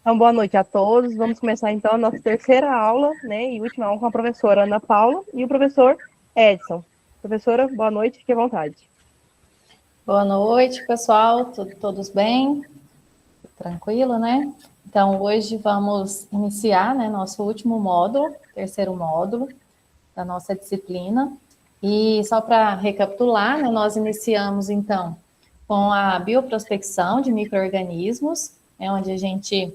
Então, boa noite a todos. Vamos começar então a nossa terceira aula, né, e última aula com a professora Ana Paula e o professor Edson. Professora, boa noite, fique à vontade. Boa noite, pessoal. Todos bem? Tranquilo, né? Então, hoje vamos iniciar, né, nosso último módulo, terceiro módulo da nossa disciplina. E só para recapitular, né, nós iniciamos, então, com a bioprospecção de micro-organismos, onde a gente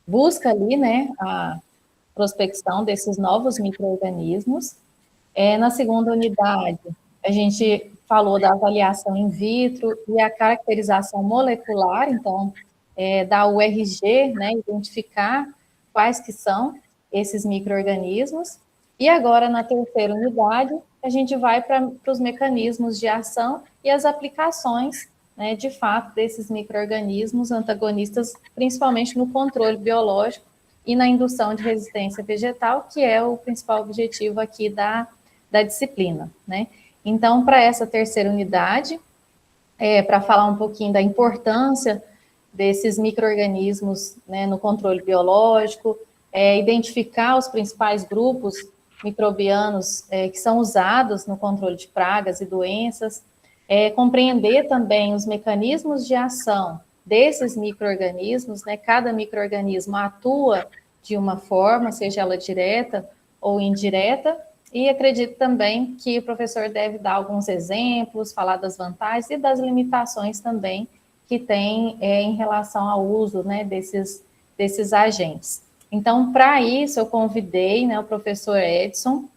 busca ali, né, a prospecção desses novos micro-organismos. Na segunda unidade, a gente falou da avaliação in vitro e a caracterização molecular, então, da URG, né, identificar quais que são esses micro-organismos. E agora, na terceira unidade, a gente vai para os mecanismos de ação e as aplicações, né, de fato, desses micro-organismos antagonistas, principalmente no controle biológico e na indução de resistência vegetal, que é o principal objetivo aqui da disciplina, né? Então, para essa terceira unidade, para falar um pouquinho da importância desses micro-organismos, né, no controle biológico, identificar os principais grupos microbianos que são usados no controle de pragas e doenças, compreender também os mecanismos de ação desses micro-organismos, né? Cada micro-organismo atua de uma forma, seja ela direta ou indireta, e acredito também que o professor deve dar alguns exemplos, falar das vantagens e das limitações também que tem em relação ao uso, né, desses agentes. Então, para isso, eu convidei, né, o professor Edson.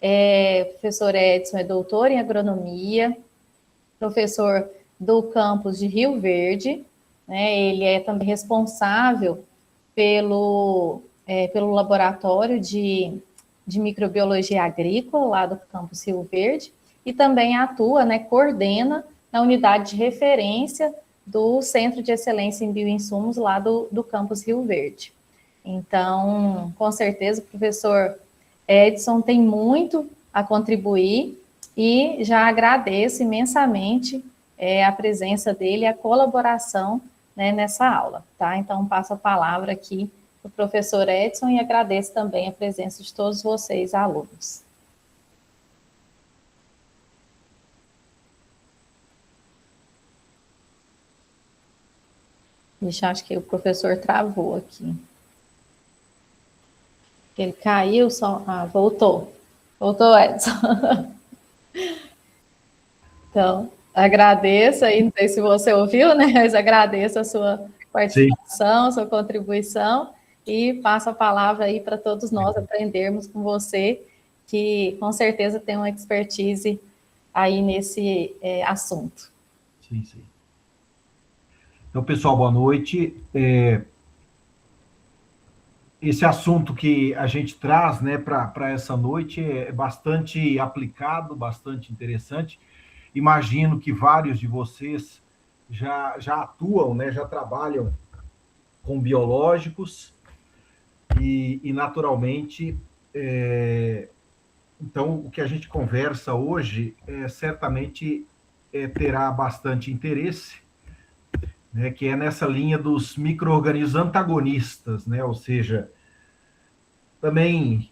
O professor Edson é doutor em agronomia, professor do campus de Rio Verde, né? Ele é também responsável pelo laboratório de microbiologia agrícola lá do campus Rio Verde e também atua, né, coordena na unidade de referência do Centro de Excelência em Bioinsumos lá do campus Rio Verde. Então, com certeza, o professor Edson tem muito a contribuir e já agradeço imensamente a presença dele e a colaboração, né, nessa aula, tá? Então, passo a palavra aqui para o professor Edson e agradeço também a presença de todos vocês, alunos. Ixi, acho que o professor travou aqui. Ele caiu, só... Ah, voltou. Voltou, Edson. Então, agradeço aí, não sei se você ouviu, né? Mas agradeço a sua participação, sua contribuição e passo a palavra aí para todos nós aprendermos com você, que com certeza tem uma expertise aí nesse assunto. Sim, sim. Então, pessoal, boa noite. Esse assunto que a gente traz, né, para essa noite é bastante aplicado, bastante interessante. Imagino que vários de vocês já atuam, né, já trabalham com biológicos e naturalmente, então, o que a gente conversa hoje certamente terá bastante interesse, né, que é nessa linha dos micro-organismos antagonistas, né, ou seja, também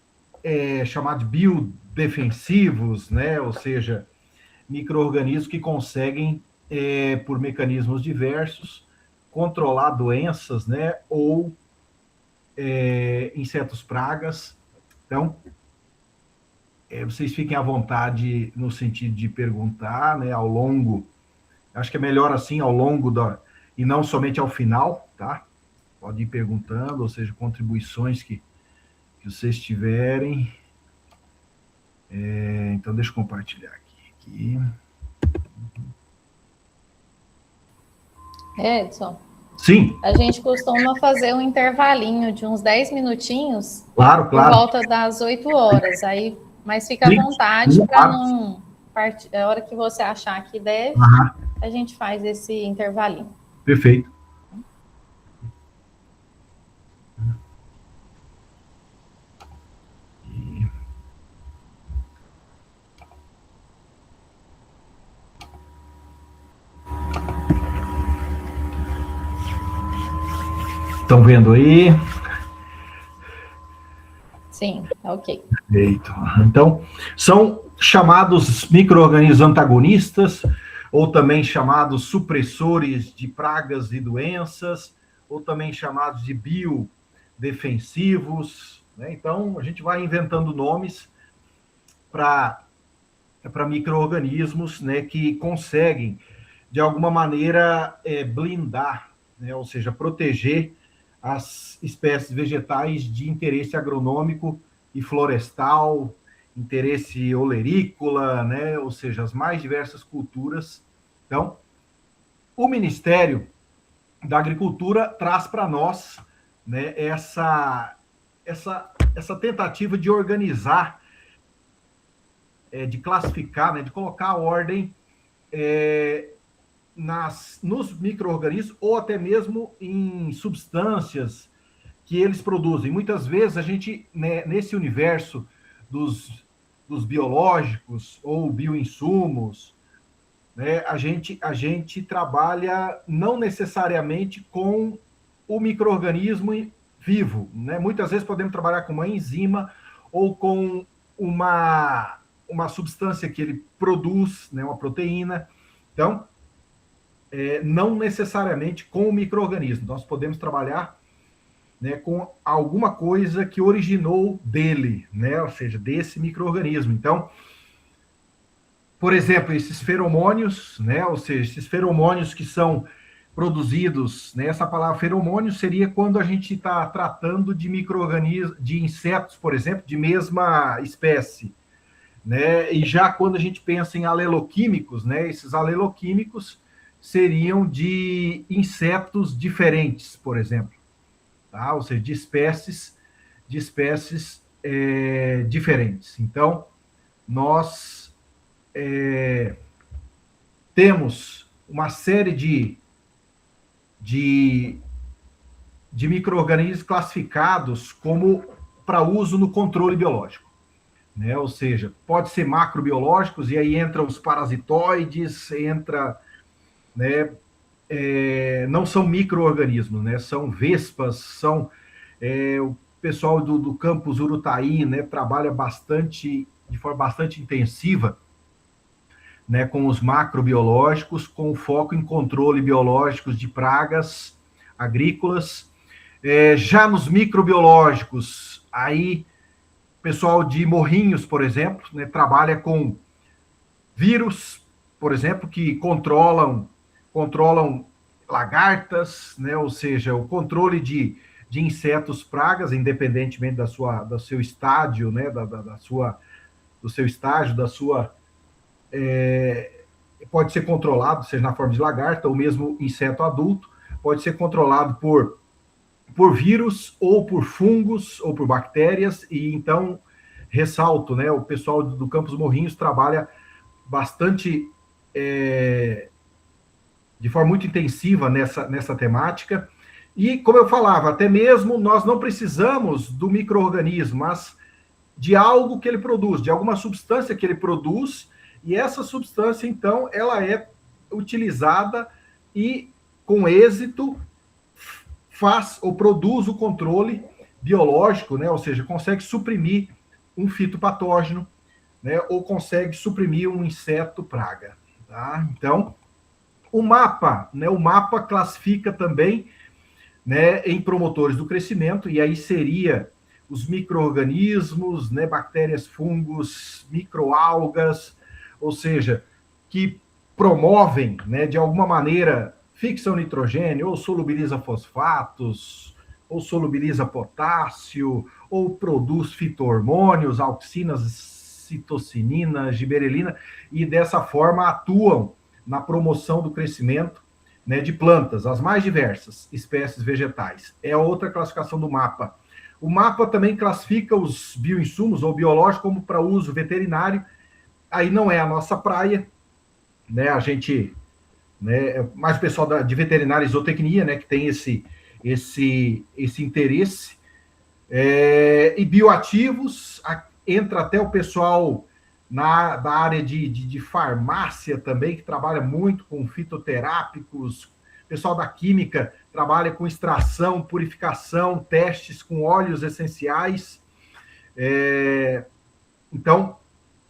chamado de biodefensivos, né, ou seja, micro-organismos que conseguem, por mecanismos diversos, controlar doenças, né, ou insetos pragas. Então, vocês fiquem à vontade no sentido de perguntar, né, ao longo, acho que é melhor assim, ao longo e não somente ao final, tá? Pode ir perguntando, ou seja, contribuições que vocês tiverem. Então, deixa eu compartilhar aqui. Edson. Sim. A gente costuma fazer um intervalinho de uns 10 minutinhos. Claro. Por volta das 8 horas. Aí, mas fica à vontade para não partir. A hora que você achar que deve, a gente faz esse intervalinho. Perfeito. Estão vendo aí? Sim, ok. Perfeito. Então, são chamados micro-organismos antagonistas, ou também chamados supressores de pragas e doenças, ou também chamados de biodefensivos, né? Então, a gente vai inventando nomes para micro-organismos, né, que conseguem, de alguma maneira, blindar, né, ou seja, proteger as espécies vegetais de interesse agronômico e florestal, interesse olerícola, né, ou seja, as mais diversas culturas. Então, o Ministério da Agricultura traz para nós, né, essa tentativa de organizar, de classificar, né, de colocar a ordem nos micro-organismos ou até mesmo em substâncias que eles produzem. Muitas vezes a gente, né, nesse universo dos biológicos ou bioinsumos, né, a gente trabalha não necessariamente com o micro-organismo vivo, né? Muitas vezes podemos trabalhar com uma enzima ou com uma substância que ele produz, né, uma proteína. Então, não necessariamente com o micro-organismo. Nós podemos trabalhar, né, com alguma coisa que originou dele, né, ou seja, desse micro-organismo. Então, por exemplo, esses feromônios, né, ou seja, esses feromônios que são produzidos, né, essa palavra feromônio seria quando a gente está tratando de micro-organismos, de insetos, por exemplo, de mesma espécie, né, e já quando a gente pensa em aleloquímicos, né, esses aleloquímicos seriam de insetos diferentes, por exemplo, tá? Ou seja, de espécies diferentes. Então, nós temos uma série de micro-organismos classificados como para uso no controle biológico, né? Ou seja, pode ser macrobiológicos, e aí entra os parasitoides, né, não são micro-organismos, né, são vespas, são o pessoal do campus Urutaí, né, trabalha de forma bastante intensiva, né, com os macrobiológicos, com foco em controle biológicos de pragas agrícolas. Já nos microbiológicos, aí pessoal de Morrinhos, por exemplo, né, trabalha com vírus, por exemplo, que controlam lagartas, né, ou seja, o controle de insetos pragas, independentemente do seu estágio, né, do seu estágio, pode ser controlado, seja na forma de lagarta ou mesmo inseto adulto, pode ser controlado por vírus ou por fungos ou por bactérias. E então, ressalto, né, o pessoal do Campus Morrinhos trabalha bastante, de forma muito intensiva nessa temática. E, como eu falava, até mesmo nós não precisamos do micro-organismo, mas de algo que ele produz, de alguma substância que ele produz, e essa substância, então, ela é utilizada e, com êxito, faz ou produz o controle biológico, né? Ou seja, consegue suprimir um fitopatógeno, né? Ou consegue suprimir um inseto praga, tá? Então, o mapa, né? O mapa classifica também, né, em promotores do crescimento, e aí seria os micro-organismos, né, bactérias, fungos, microalgas, ou seja, que promovem, né, de alguma maneira, fixam nitrogênio, ou solubiliza fosfatos, ou solubiliza potássio, ou produz fito-hormônios, auxinas, citocinina, giberelina, e dessa forma atuam na promoção do crescimento, né, de plantas, as mais diversas espécies vegetais. É a outra classificação do mapa. O mapa também classifica os bioinsumos ou biológicos como para uso veterinário. Aí não é a nossa praia, né? A gente, né, mais o pessoal de veterinária e zootecnia, né, que tem esse interesse. E bioativos, entra até o pessoal da área de farmácia também, que trabalha muito com fitoterápicos, pessoal da química trabalha com extração, purificação, testes com óleos essenciais. Então,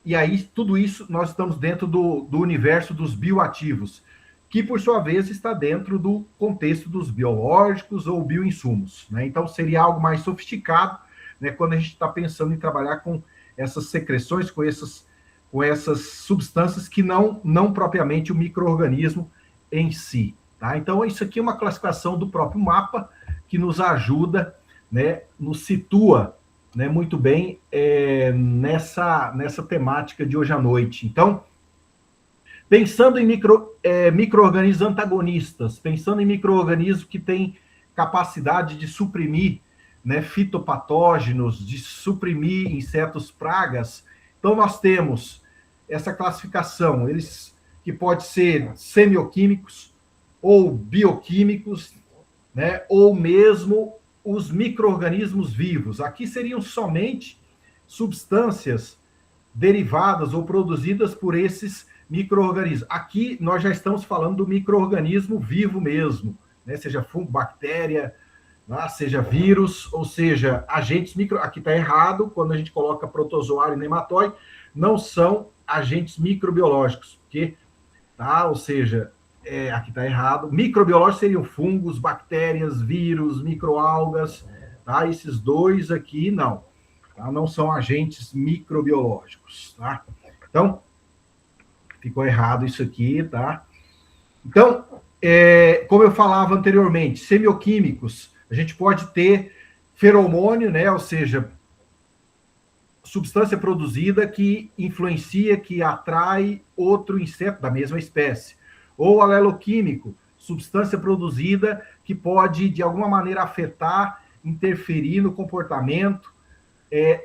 e aí tudo isso nós estamos dentro do universo dos bioativos, que por sua vez está dentro do contexto dos biológicos ou bioinsumos, né? Então seria algo mais sofisticado, né, quando a gente está pensando em trabalhar com essas secreções, com essas substâncias que não propriamente o micro-organismo em si. Tá? Então, isso aqui é uma classificação do próprio mapa que nos ajuda, né, nos situa, né, muito bem nessa temática de hoje à noite. Então, pensando em micro-organismos antagonistas, pensando em micro-organismos que têm capacidade de suprimir, né, fitopatógenos, de suprimir insetos pragas. Então, nós temos essa classificação, eles que pode ser semioquímicos ou bioquímicos, né, ou mesmo os micro-organismos vivos. Aqui seriam somente substâncias derivadas ou produzidas por esses micro-organismos. Aqui nós já estamos falando do micro-organismo vivo mesmo, né, seja fungo, bactéria, seja vírus, ou seja, agentes micro... Aqui está errado, quando a gente coloca protozoário e nematóide, não são agentes microbiológicos, porque, tá? Ou seja, aqui está errado. Microbiológicos seriam fungos, bactérias, vírus, microalgas, tá? Esses dois aqui não, tá? Não são agentes microbiológicos, tá? Então, ficou errado isso aqui, tá? Então, como eu falava anteriormente, semioquímicos, a gente pode ter feromônio, né? Ou seja, substância produzida que influencia, que atrai outro inseto da mesma espécie. Ou aleloquímico, substância produzida que pode, de alguma maneira, afetar, interferir no comportamento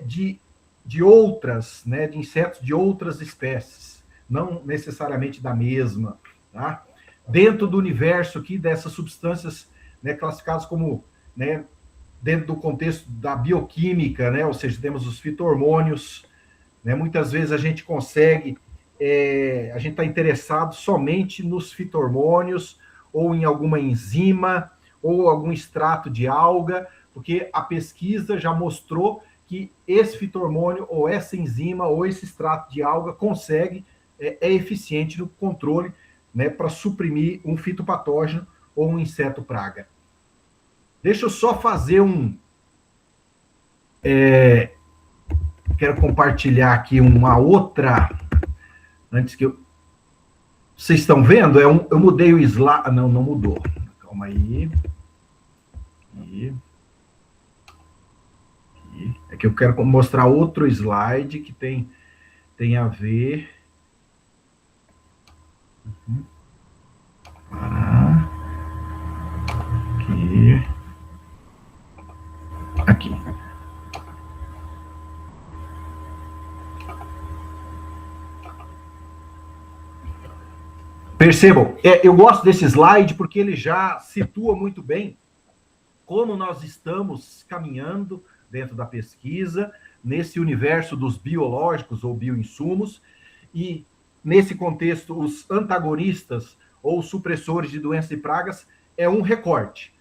de outras, né? De insetos de outras espécies, não necessariamente da mesma, tá? Dentro do universo aqui dessas substâncias, né, classificadas como, né, dentro do contexto da bioquímica, né, ou seja, temos os fito-hormônios, né, muitas vezes a gente consegue, a gente está interessado somente nos fito-hormônios, ou em alguma enzima, ou algum extrato de alga, porque a pesquisa já mostrou que esse fito-hormônio, ou essa enzima, ou esse extrato de alga consegue, é eficiente no controle, né, para suprimir um fitopatógeno ou um inseto praga. Deixa eu só fazer quero compartilhar aqui uma outra, antes que eu... Vocês estão vendo? Eu mudei o slide... Não mudou. Calma aí. É que eu quero mostrar outro slide que tem a ver... Aqui. Percebam, eu gosto desse slide porque ele já situa muito bem como nós estamos caminhando dentro da pesquisa, nesse universo dos biológicos ou bioinsumos, e nesse contexto, os antagonistas ou supressores de doenças e pragas é um recorte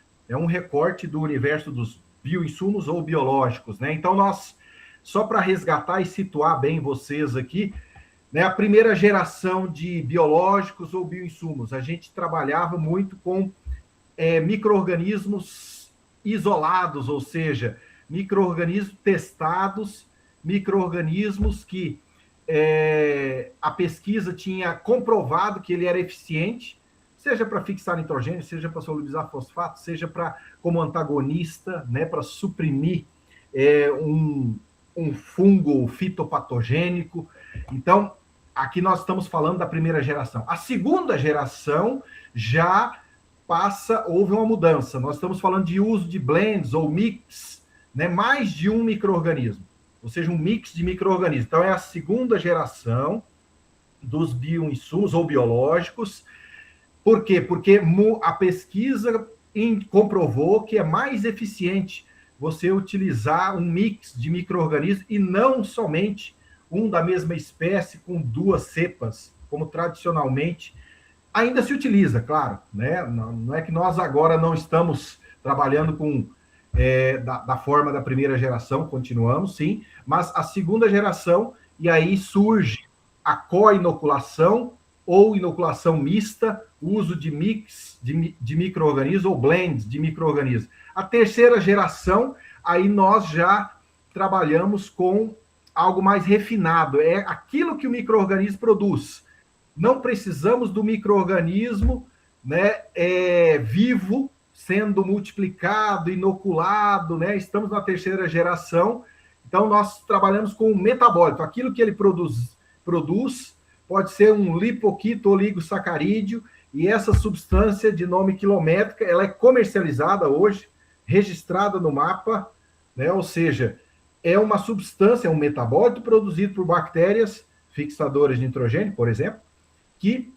do universo dos bioinsumos ou biológicos, né? Então, nós, só para resgatar e situar bem vocês aqui, né, a primeira geração de biológicos ou bioinsumos, a gente trabalhava muito com micro-organismos isolados, ou seja, micro-organismos testados, micro-organismos que a pesquisa tinha comprovado que ele era eficiente, seja para fixar nitrogênio, seja para solubilizar fosfato, seja como antagonista, né, para suprimir um fungo fitopatogênico. Então, aqui nós estamos falando da primeira geração. A segunda geração já houve uma mudança. Nós estamos falando de uso de blends ou mix, né, mais de um micro-organismo, ou seja, um mix de micro-organismos. Então, é a segunda geração dos bioinsumos ou biológicos. Por quê? Porque a pesquisa comprovou que é mais eficiente você utilizar um mix de micro-organismos e não somente um da mesma espécie com duas cepas, como tradicionalmente ainda se utiliza, claro, né? Não é que nós agora não estamos trabalhando com da forma da primeira geração, continuamos, sim, mas a segunda geração, e aí surge a co-inoculação ou inoculação mista, uso de mix de micro-organismos ou blends de micro-organismos. A terceira geração, aí nós já trabalhamos com algo mais refinado, é aquilo que o micro-organismo produz. Não precisamos do micro-organismo, né, vivo, sendo multiplicado, inoculado, né? Estamos na terceira geração, então nós trabalhamos com o metabólito, aquilo que ele produz pode ser um lipoquito oligosacarídeo, e essa substância de nome quilométrica, ela é comercializada hoje, registrada no mapa, né? Ou seja, é uma substância, é um metabólito produzido por bactérias fixadoras de nitrogênio, por exemplo, que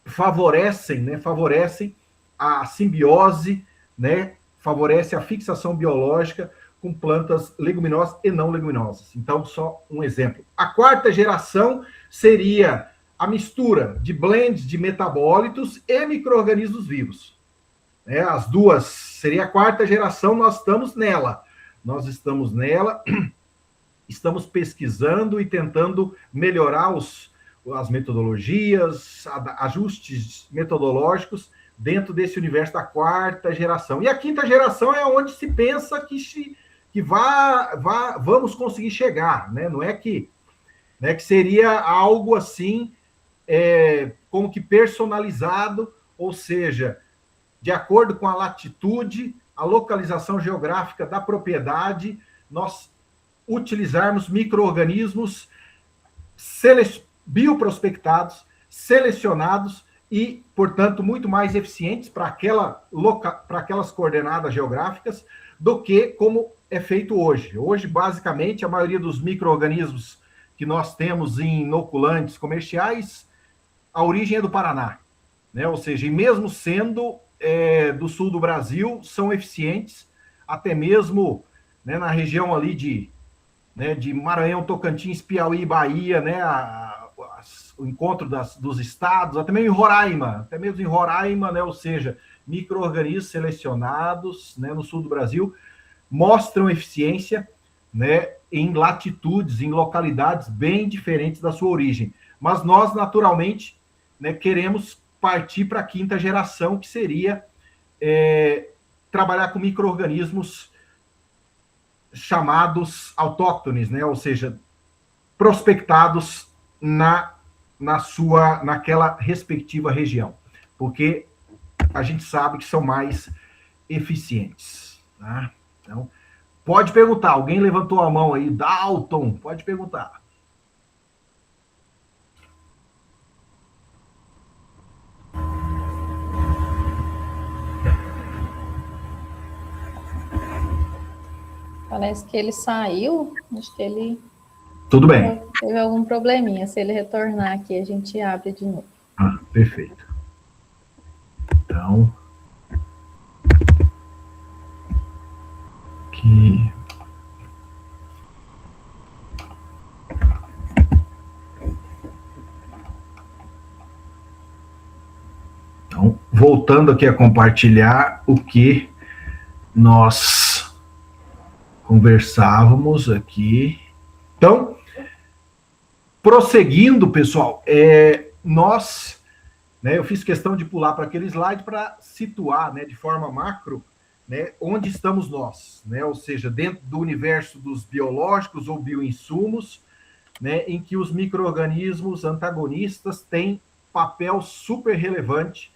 favorecem a simbiose, né? Favorece a fixação biológica com plantas leguminosas e não leguminosas. Então, só um exemplo. A quarta geração seria a mistura de blends de metabólitos e micro-organismos vivos. As duas, seria a quarta geração, nós estamos nela, estamos pesquisando e tentando melhorar as metodologias, ajustes metodológicos dentro desse universo da quarta geração. E a quinta geração é onde se pensa que vamos conseguir chegar, né? Não é que seria algo assim, como que personalizado, ou seja, de acordo com a latitude, a localização geográfica da propriedade, nós utilizarmos micro-organismos bioprospectados, selecionados e, portanto, muito mais eficientes para aquelas coordenadas geográficas do que como é feito hoje. Hoje, basicamente, a maioria dos micro-organismos que nós temos em inoculantes comerciais, a origem é do Paraná, né? Ou seja, e mesmo sendo do sul do Brasil, são eficientes, até mesmo, né, na região ali de Maranhão, Tocantins, Piauí e Bahia, né, o encontro dos estados, até mesmo em Roraima, né, ou seja, micro-organismos selecionados, né, no sul do Brasil, mostram eficiência, né, em latitudes, em localidades bem diferentes da sua origem. Mas nós, naturalmente, né, queremos partir para a quinta geração, que seria trabalhar com micro-organismos chamados autóctones, né, ou seja, prospectados naquela respectiva região, porque a gente sabe que são mais eficientes, tá? Então, pode perguntar. Alguém levantou a mão aí, Dalton, pode perguntar. Parece que ele saiu, acho que ele... Tudo bem. Teve algum probleminha. Se ele retornar aqui, a gente abre de novo. Perfeito. Então... aqui... Então, voltando aqui a compartilhar o que nós conversávamos aqui. Então, prosseguindo, pessoal, eu fiz questão de pular para aquele slide para situar, né, de forma macro, né, onde estamos nós, né, ou seja, dentro do universo dos biológicos ou bioinsumos, né, em que os micro-organismos antagonistas têm papel super relevante,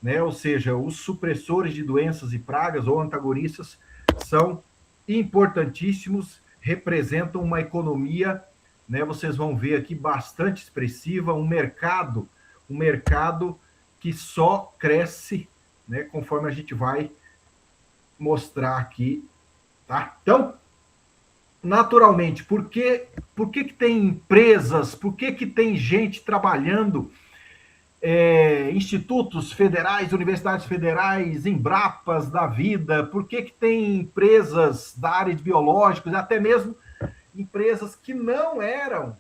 né, ou seja, os supressores de doenças e pragas ou antagonistas são importantíssimos, representam uma economia, né, vocês vão ver aqui, bastante expressiva, um mercado que só cresce, né, conforme a gente vai mostrar aqui, tá? Então, naturalmente, por que tem empresas, por que tem gente trabalhando, institutos federais, universidades federais, Embrapas da vida, por que tem empresas da área de biológicos, até mesmo empresas que não eram,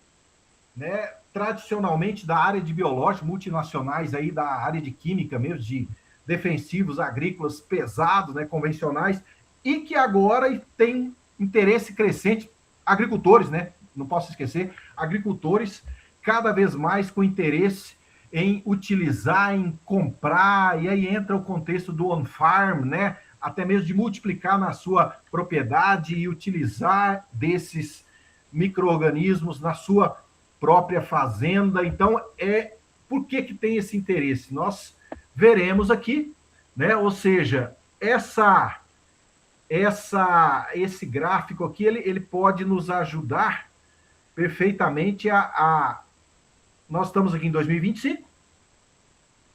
né, tradicionalmente da área de biológico, multinacionais aí da área de química mesmo, de defensivos agrícolas pesados, né, convencionais, e que agora tem interesse crescente, agricultores, né, não posso esquecer, agricultores cada vez mais com interesse em utilizar, em comprar, e aí entra o contexto do on-farm, né, até mesmo de multiplicar na sua propriedade e utilizar desses micro-organismos na sua própria fazenda. Então, por que tem esse interesse? Nós veremos aqui, né? Ou seja, esse gráfico aqui, ele pode nos ajudar perfeitamente nós estamos aqui em 2025,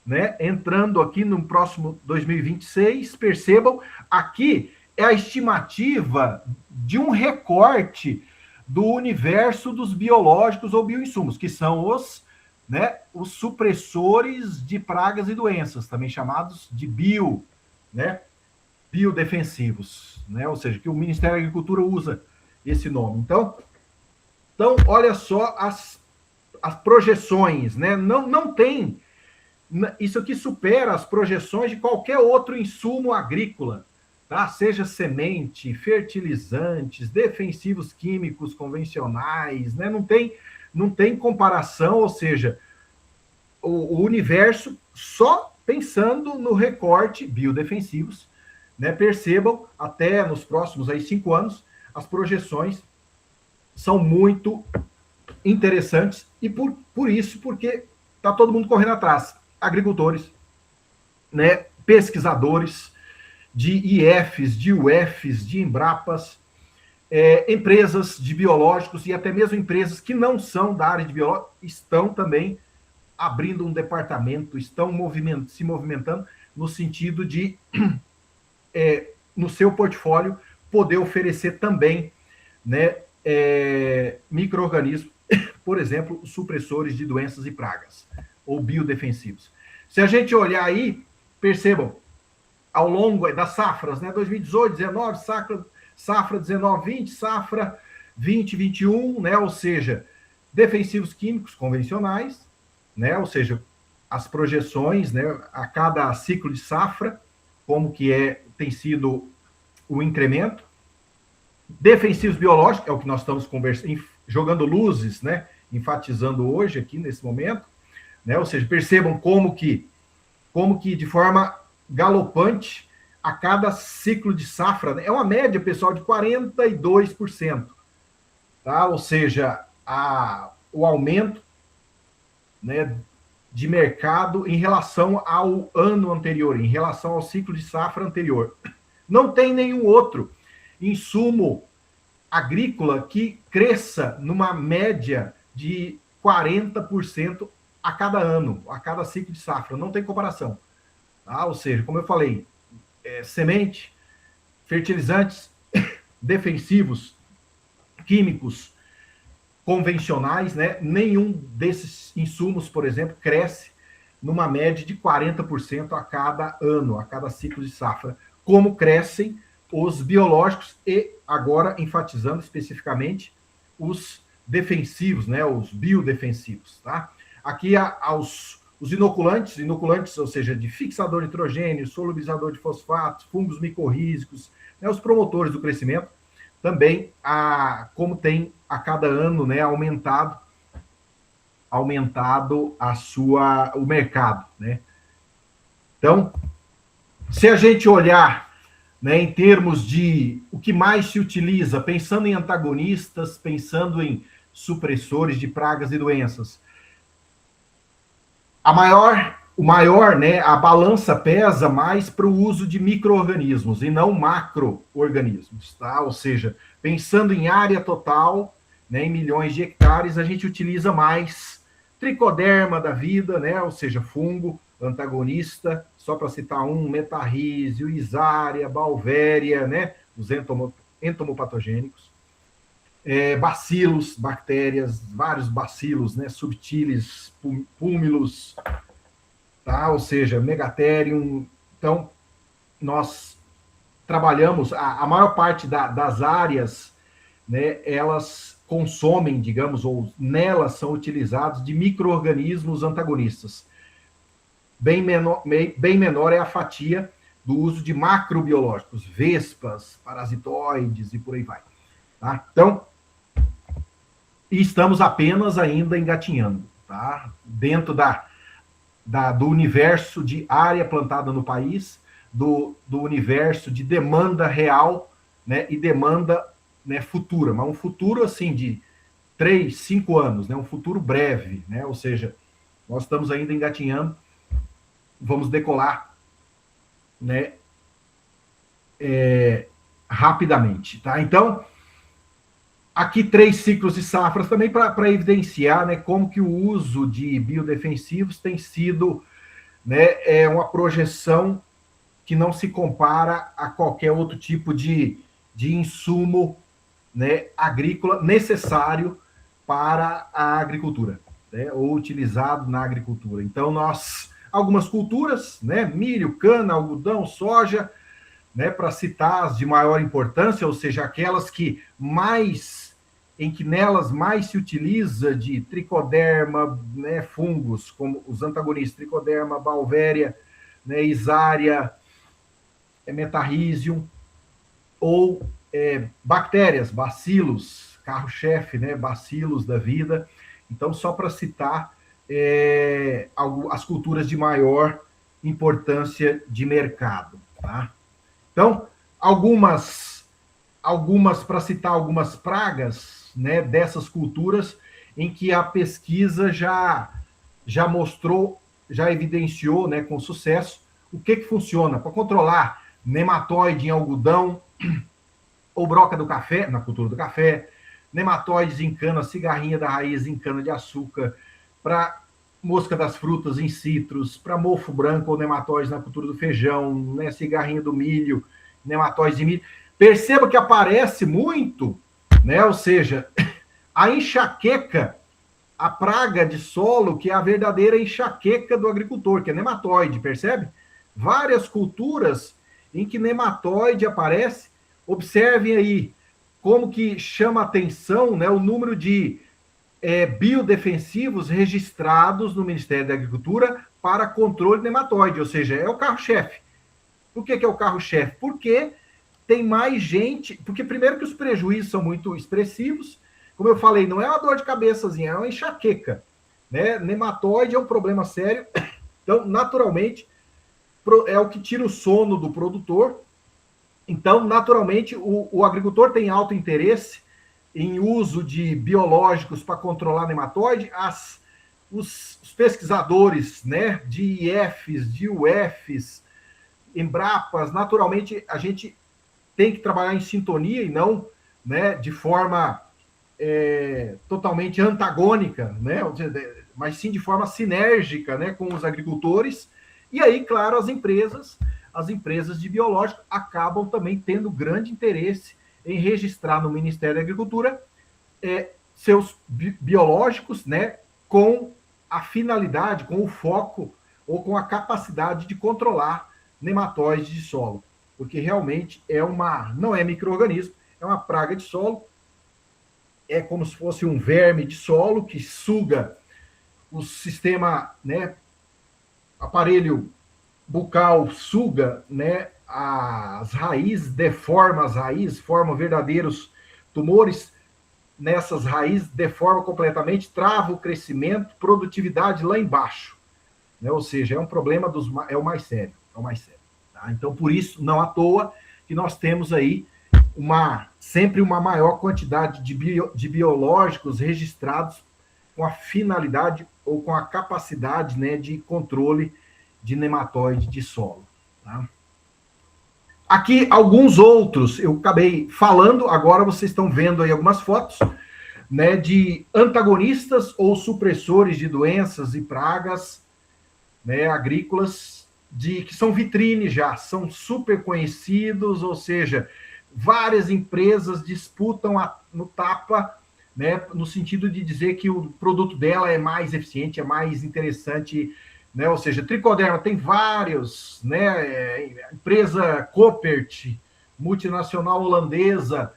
né? Entrando aqui no próximo 2026, percebam, aqui é a estimativa de um recorte do universo dos biológicos ou bioinsumos, que são os supressores de pragas e doenças, também chamados de biodefensivos, né? Ou seja, que o Ministério da Agricultura usa esse nome. Então olha só as projeções, né? Não tem... Isso aqui supera as projeções de qualquer outro insumo agrícola, tá? Seja semente, fertilizantes, defensivos químicos convencionais, né? Não tem comparação, ou seja, o universo só pensando no recorte biodefensivos, né? Percebam, até nos próximos 5 anos, as projeções são muito interessantes, e por isso, porque está todo mundo correndo atrás. Agricultores, né? Pesquisadores de IFs, de UFs, de Embrapas, empresas de biológicos e até mesmo empresas que não são da área de biológicos estão também abrindo um departamento, estão se movimentando no sentido de, no seu portfólio, poder oferecer também, né, micro-organismos, por exemplo, supressores de doenças e pragas, ou biodefensivos. Se a gente olhar aí, percebam, ao longo das safras, né, 2018, 19, safra 19, 20, safra 20, 21, né, ou seja, defensivos químicos convencionais, né, ou seja, as projeções, né, a cada ciclo de safra, como que tem sido o incremento. Defensivos biológicos, é o que nós estamos jogando luzes, né, enfatizando hoje aqui nesse momento, né, ou seja, percebam como que de forma galopante, a cada ciclo de safra, né, é uma média, pessoal, de 42%, tá? Ou seja, o aumento, né, de mercado em relação ao ano anterior, em relação ao ciclo de safra anterior. Não tem nenhum outro insumo agrícola que cresça numa média de 40% a cada ano, a cada ciclo de safra. Não tem comparação. Tá? Ou seja, como eu falei, semente, fertilizantes, defensivos, químicos, convencionais, né? Nenhum desses insumos, por exemplo, cresce numa média de 40% a cada ano, a cada ciclo de safra, como crescem os biológicos e, agora, enfatizando especificamente, os defensivos, né? Os biodefensivos, tá? Aqui os inoculantes, ou seja, de fixador de nitrogênio, solubilizador de fosfatos, fungos micorrízicos, né? Os promotores do crescimento, também como tem a cada ano, né, aumentado o mercado, né? Então, se a gente olhar, né, em termos de o que mais se utiliza, pensando em antagonistas, pensando em supressores de pragas e doenças, né, a balança pesa mais para o uso de micro-organismos e não macro-organismos, tá? Ou seja, pensando em área total, né, em milhões de hectares, a gente utiliza mais tricoderma da vida, né? Ou seja, fungo antagonista, só para citar metarrísio, isária, balvéria, né? Os entomopatogênicos, bacilos, bactérias, vários bacilos, né? Subtilis, púmilos, tá? Ou seja, megatherium. Então, nós trabalhamos, a maior parte das áreas, né, elas consomem, digamos, ou nelas são utilizados de micro-organismos antagonistas. Bem menor é a fatia do uso de macrobiológicos, vespas, parasitoides e por aí vai. Tá? Então, estamos apenas ainda engatinhando, tá? Dentro do universo de área plantada no país, do universo de demanda real, né, e demanda, né, futura, mas um futuro assim de 3, 5 anos, né, um futuro breve, né, ou seja, nós estamos ainda engatinhando, vamos decolar, né, rapidamente, tá? Então, aqui 3 ciclos de safras também para evidenciar, né, como que o uso de biodefensivos tem sido, né, uma projeção que não se compara a qualquer outro tipo de insumo, né, agrícola necessário para a agricultura, né, ou utilizado na agricultura. Então, algumas culturas, né, milho, cana, algodão, soja, né, para citar as de maior importância, ou seja, aquelas em que nelas mais se utiliza de tricoderma, né, fungos, como os antagonistas, tricoderma, Beauveria, né, Isaria, Metarrhizium, ou bactérias, bacilos, carro-chefe, né, bacilos da vida. Então, só para citar as culturas de maior importância de mercado, tá? Então, algumas para citar algumas pragas, né, dessas culturas em que a pesquisa já mostrou, já evidenciou, né, com sucesso, o que funciona para controlar nematóide em algodão ou broca do café, na cultura do café, nematóides em cana, cigarrinha da raiz em cana de açúcar, para mosca das frutas em citros, para mofo branco ou nematóides na cultura do feijão, né, cigarrinha do milho, nematóides de milho. Perceba que aparece muito, né, ou seja, a enxaqueca, a praga de solo, que é a verdadeira enxaqueca do agricultor, que é nematóide, percebe? Várias culturas em que nematóide aparece, observem aí como que chama atenção, né, o número de biodefensivos registrados no Ministério da Agricultura para controle de nematóide, ou seja, é o carro-chefe. Por que é o carro-chefe? Porque tem mais gente, porque primeiro que os prejuízos são muito expressivos, como eu falei, não é uma dor de cabeçazinha, é uma enxaqueca, né? Nematóide é um problema sério, então, naturalmente, é o que tira o sono do produtor. Então, naturalmente, o agricultor tem alto interesse em uso de biológicos para controlar nematóide. Os pesquisadores, né, de IFs, de UFs, Embrapas, naturalmente, a gente tem que trabalhar em sintonia e não, né, de forma totalmente antagônica, né, mas sim de forma sinérgica, né, com os agricultores. E aí, claro, as empresas de biológico acabam também tendo grande interesse em registrar no Ministério da Agricultura seus biológicos, né, com a finalidade, com o foco ou com a capacidade de controlar nematóides de solo, porque realmente não é micro-organismo, é uma praga de solo, é como se fosse um verme de solo que suga o sistema, né, aparelho bucal suga, né, as raízes, deforma as raízes, forma verdadeiros tumores nessas raízes, deforma completamente, trava o crescimento, produtividade lá embaixo, né? Ou seja, é um problema é o mais sério, tá? Então, por isso, não à toa que nós temos aí sempre uma maior quantidade de biológicos registrados com a finalidade ou com a capacidade, né, de controle de nematóide de solo, tá? Aqui, alguns outros, eu acabei falando, agora vocês estão vendo aí algumas fotos, né, de antagonistas ou supressores de doenças e pragas, né, agrícolas, que são vitrine já, são super conhecidos, ou seja, várias empresas disputam no tapa, né, no sentido de dizer que o produto dela é mais eficiente, é mais interessante, né? Ou seja, tricoderma tem vários, né? Empresa Coopert, multinacional holandesa,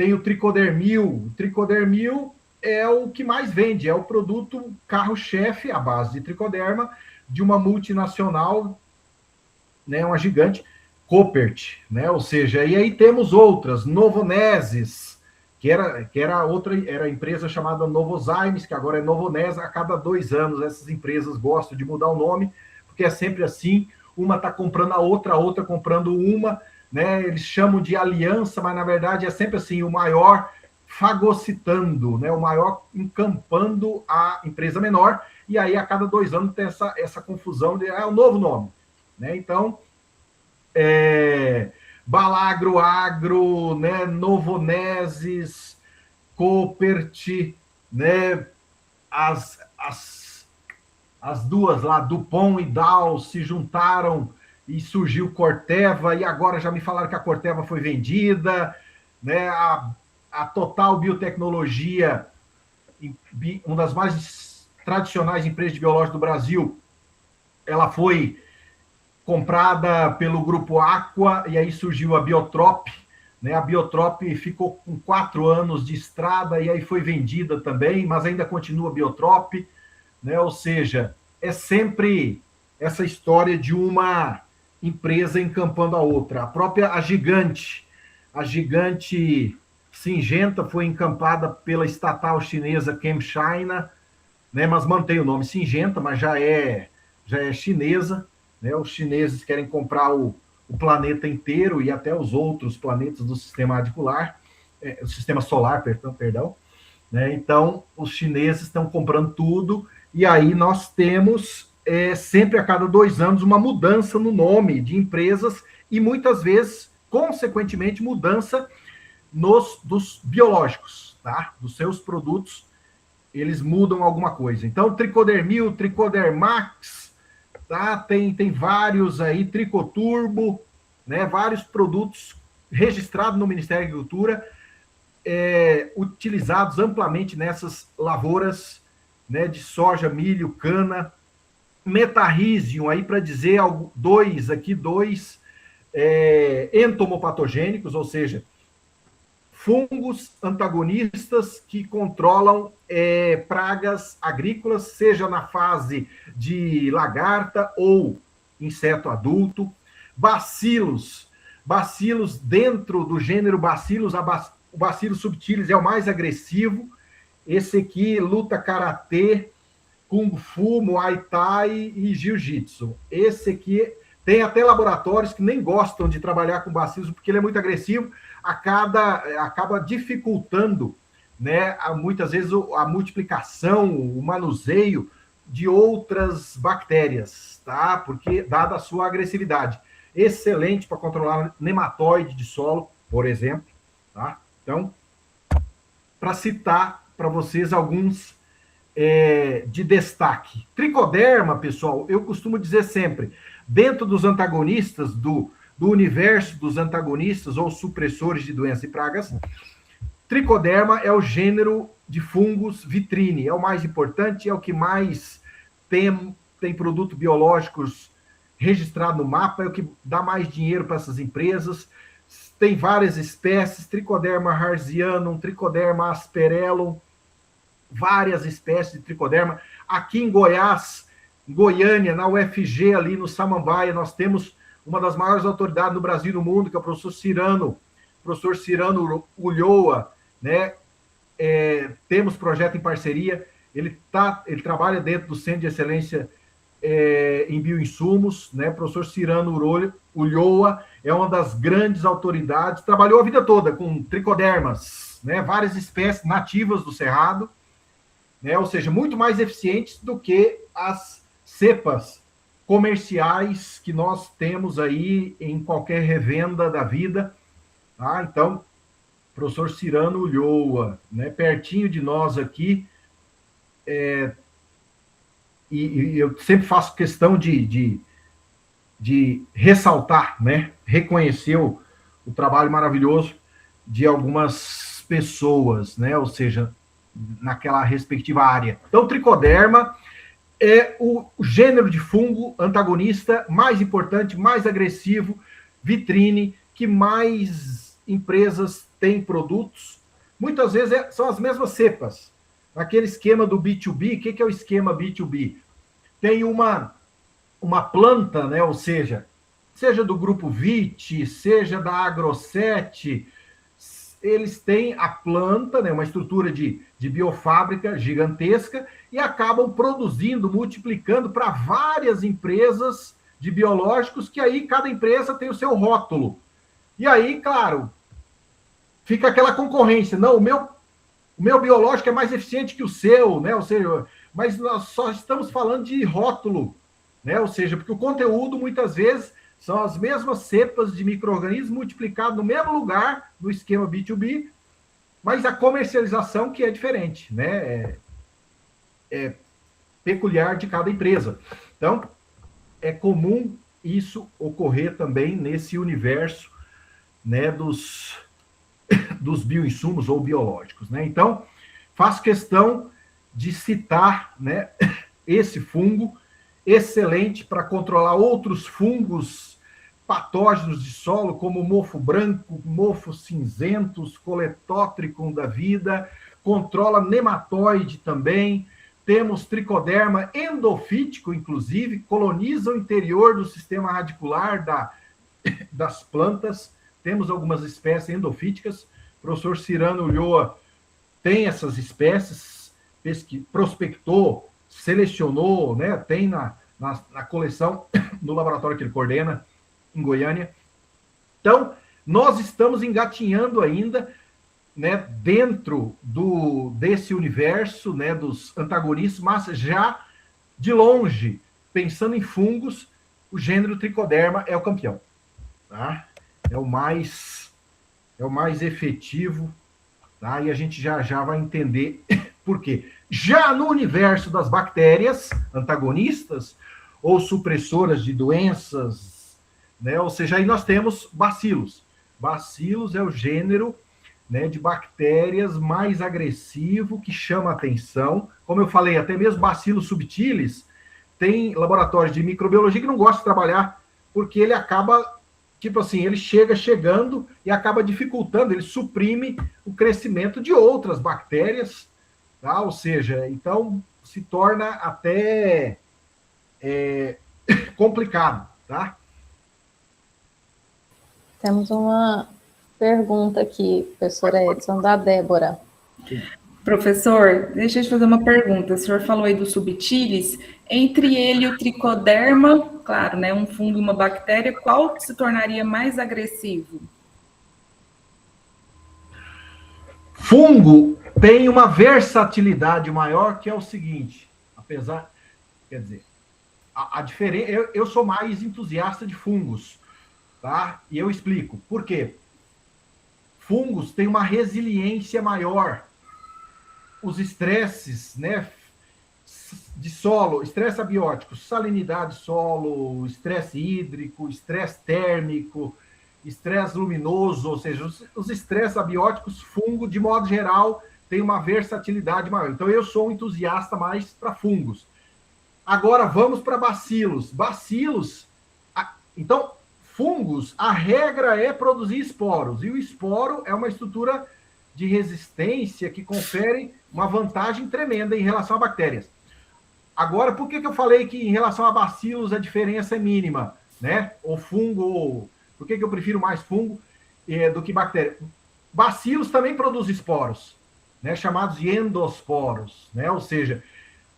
tem o Tricodermil. O Tricodermil é o que mais vende, é o produto carro-chefe, à base de tricoderma, de uma multinacional, né, uma gigante, Koppert, né? Ou seja, e aí temos outras, Novonesis, que era outra, era a empresa chamada Novozymes, que agora é Novonese. A cada 2 anos essas empresas gostam de mudar o nome, porque é sempre assim, uma está comprando a outra comprando uma, né? Eles chamam de aliança, mas na verdade é sempre assim, o maior fagocitando, né? O maior encampando a empresa menor, e aí a cada 2 anos tem essa confusão de um novo nome, né? Então, Balagro Agro, né? Novonesis, Koppert, né? As duas lá, Dupont e Dow, se juntaram e surgiu Corteva, e agora já me falaram que a Corteva foi vendida, né? A Total Biotecnologia, uma das mais tradicionais empresas de biológico do Brasil, ela foi comprada pelo grupo Aqua, e aí surgiu a Biotrop, né? A Biotrop ficou com 4 anos de estrada, e aí foi vendida também, mas ainda continua a Biotrop, né? Ou seja, é sempre essa história de uma empresa encampando a outra. A própria a gigante Syngenta foi encampada pela estatal chinesa ChemChina, né? Mas mantém o nome Syngenta, mas já é chinesa, né? Os chineses querem comprar o planeta inteiro e até os outros planetas do sistema radicular, o sistema solar, perdão, né? Então, os chineses estão comprando tudo, e aí nós temos sempre a cada 2 anos uma mudança no nome de empresas e muitas vezes, consequentemente, mudança dos biológicos, tá? Dos seus produtos, eles mudam alguma coisa. Então, Tricodermil, Tricodermax, tá? Tem vários aí, Tricoturbo, né? Vários produtos registrados no Ministério da Agricultura, utilizados amplamente nessas lavouras, né? De soja, milho, cana. Metarrhizium, aí para dizer dois entomopatogênicos, ou seja, fungos antagonistas que controlam pragas agrícolas, seja na fase de lagarta ou inseto adulto. Bacilos dentro do gênero Bacillus, o Bacillus subtilis é o mais agressivo. Esse aqui luta karatê, Kung Fu, Muay Thai e Jiu-Jitsu. Esse aqui tem até laboratórios que nem gostam de trabalhar com Bacillus porque ele é muito agressivo, acaba dificultando, né, muitas vezes a multiplicação, o manuseio de outras bactérias, tá? Porque dada a sua agressividade. Excelente para controlar nematóide de solo, por exemplo, tá? Então, para citar para vocês alguns de destaque. Tricoderma, pessoal, eu costumo dizer sempre, dentro dos antagonistas, do universo dos antagonistas ou supressores de doenças e pragas, Tricoderma é o gênero de fungos vitrine, é o mais importante, é o que mais tem produtos biológicos registrado no mapa, é o que dá mais dinheiro para essas empresas. Tem várias espécies, Tricoderma harzianum, Tricoderma asperellum, várias espécies de tricoderma. Aqui em Goiás, Goiânia, na UFG, ali no Samambaia, nós temos uma das maiores autoridades no Brasil e no mundo, que é o professor Cirano Ulloa, né? Temos projeto em parceria, ele trabalha dentro do Centro de Excelência em Bioinsumos, né? O professor Cirano Ulloa é uma das grandes autoridades, trabalhou a vida toda com tricodermas, né? Várias espécies nativas do Cerrado, né? Ou seja, muito mais eficientes do que as cepas comerciais que nós temos aí em qualquer revenda da vida, tá? Então, professor Cirano Ulloa, né? Pertinho de nós aqui, e eu sempre faço questão de ressaltar, né? Reconhecer o trabalho maravilhoso de algumas pessoas, né? Ou seja, naquela respectiva área. Então, tricoderma é o gênero de fungo antagonista mais importante, mais agressivo, vitrine, que mais empresas tem produtos, muitas vezes são as mesmas cepas. Naquele esquema do B2B, o que é o esquema B2B? Tem uma planta, né? Ou seja do Grupo VIT, seja da Agroset, eles têm a planta, né? Uma estrutura de biofábrica gigantesca e acabam produzindo, multiplicando para várias empresas de biológicos, que aí cada empresa tem o seu rótulo. E aí, claro, fica aquela concorrência. Não, o meu biológico é mais eficiente que o seu, né? Ou seja, mas nós só estamos falando de rótulo, né? Ou seja, porque o conteúdo, muitas vezes, são as mesmas cepas de micro-organismos multiplicados no mesmo lugar, no esquema B2B, mas a comercialização que é diferente, né? É peculiar de cada empresa. Então, é comum isso ocorrer também nesse universo, né, dos bioinsumos ou biológicos, né? Então, faço questão de citar, né, esse fungo excelente para controlar outros fungos patógenos de solo, como mofo branco, mofo cinzentos, coletótricum da vida, controla nematóide também. Temos tricoderma endofítico, inclusive, coloniza o interior do sistema radicular das plantas. Temos algumas espécies endofíticas. O professor Cirano Ulloa tem essas espécies, prospectou, selecionou, né? Tem na coleção do laboratório que ele coordena, em Goiânia. Então, nós estamos engatinhando ainda, né, dentro desse universo, né, dos antagonistas, mas já de longe, pensando em fungos, o gênero Tricoderma é o campeão. Tá? É o mais efetivo, tá? E a gente já vai entender por quê. Já no universo das bactérias antagonistas ou supressoras de doenças, né? Ou seja, aí nós temos bacilos. Bacilos é o gênero, né, de bactérias mais agressivo, que chama atenção. Como eu falei, até mesmo Bacillus subtilis, tem laboratórios de microbiologia que não gostam de trabalhar, porque ele acaba, tipo assim, ele chegando e acaba dificultando, ele suprime o crescimento de outras bactérias, tá? Ou seja, então se torna até complicado, tá? Temos uma pergunta aqui, professora Edson, da Débora. Professor, deixa eu te fazer uma pergunta. O senhor falou aí do subtilis. Entre ele e o tricoderma, claro, né, um fungo e uma bactéria, qual se tornaria mais agressivo? Fungo tem uma versatilidade maior, que é o seguinte, quer dizer, a diferença, eu sou mais entusiasta de fungos, tá? E eu explico. Por quê? Fungos têm uma resiliência maior. Os estresses, né, de solo, estresse abiótico, salinidade de solo, estresse hídrico, estresse térmico, estresse luminoso, ou seja, os estresses abióticos, fungo, de modo geral, tem uma versatilidade maior. Então, eu sou um entusiasta mais para fungos. Agora, vamos para bacilos. Então, fungos, a regra é produzir esporos, e o esporo é uma estrutura de resistência que confere uma vantagem tremenda em relação a bactérias. Agora, por que eu falei que em relação a bacilos a diferença é mínima, né? O fungo, por que eu prefiro mais fungo do que bactéria? Bacilos também produzem esporos, né? Chamados de endosporos, né? Ou seja,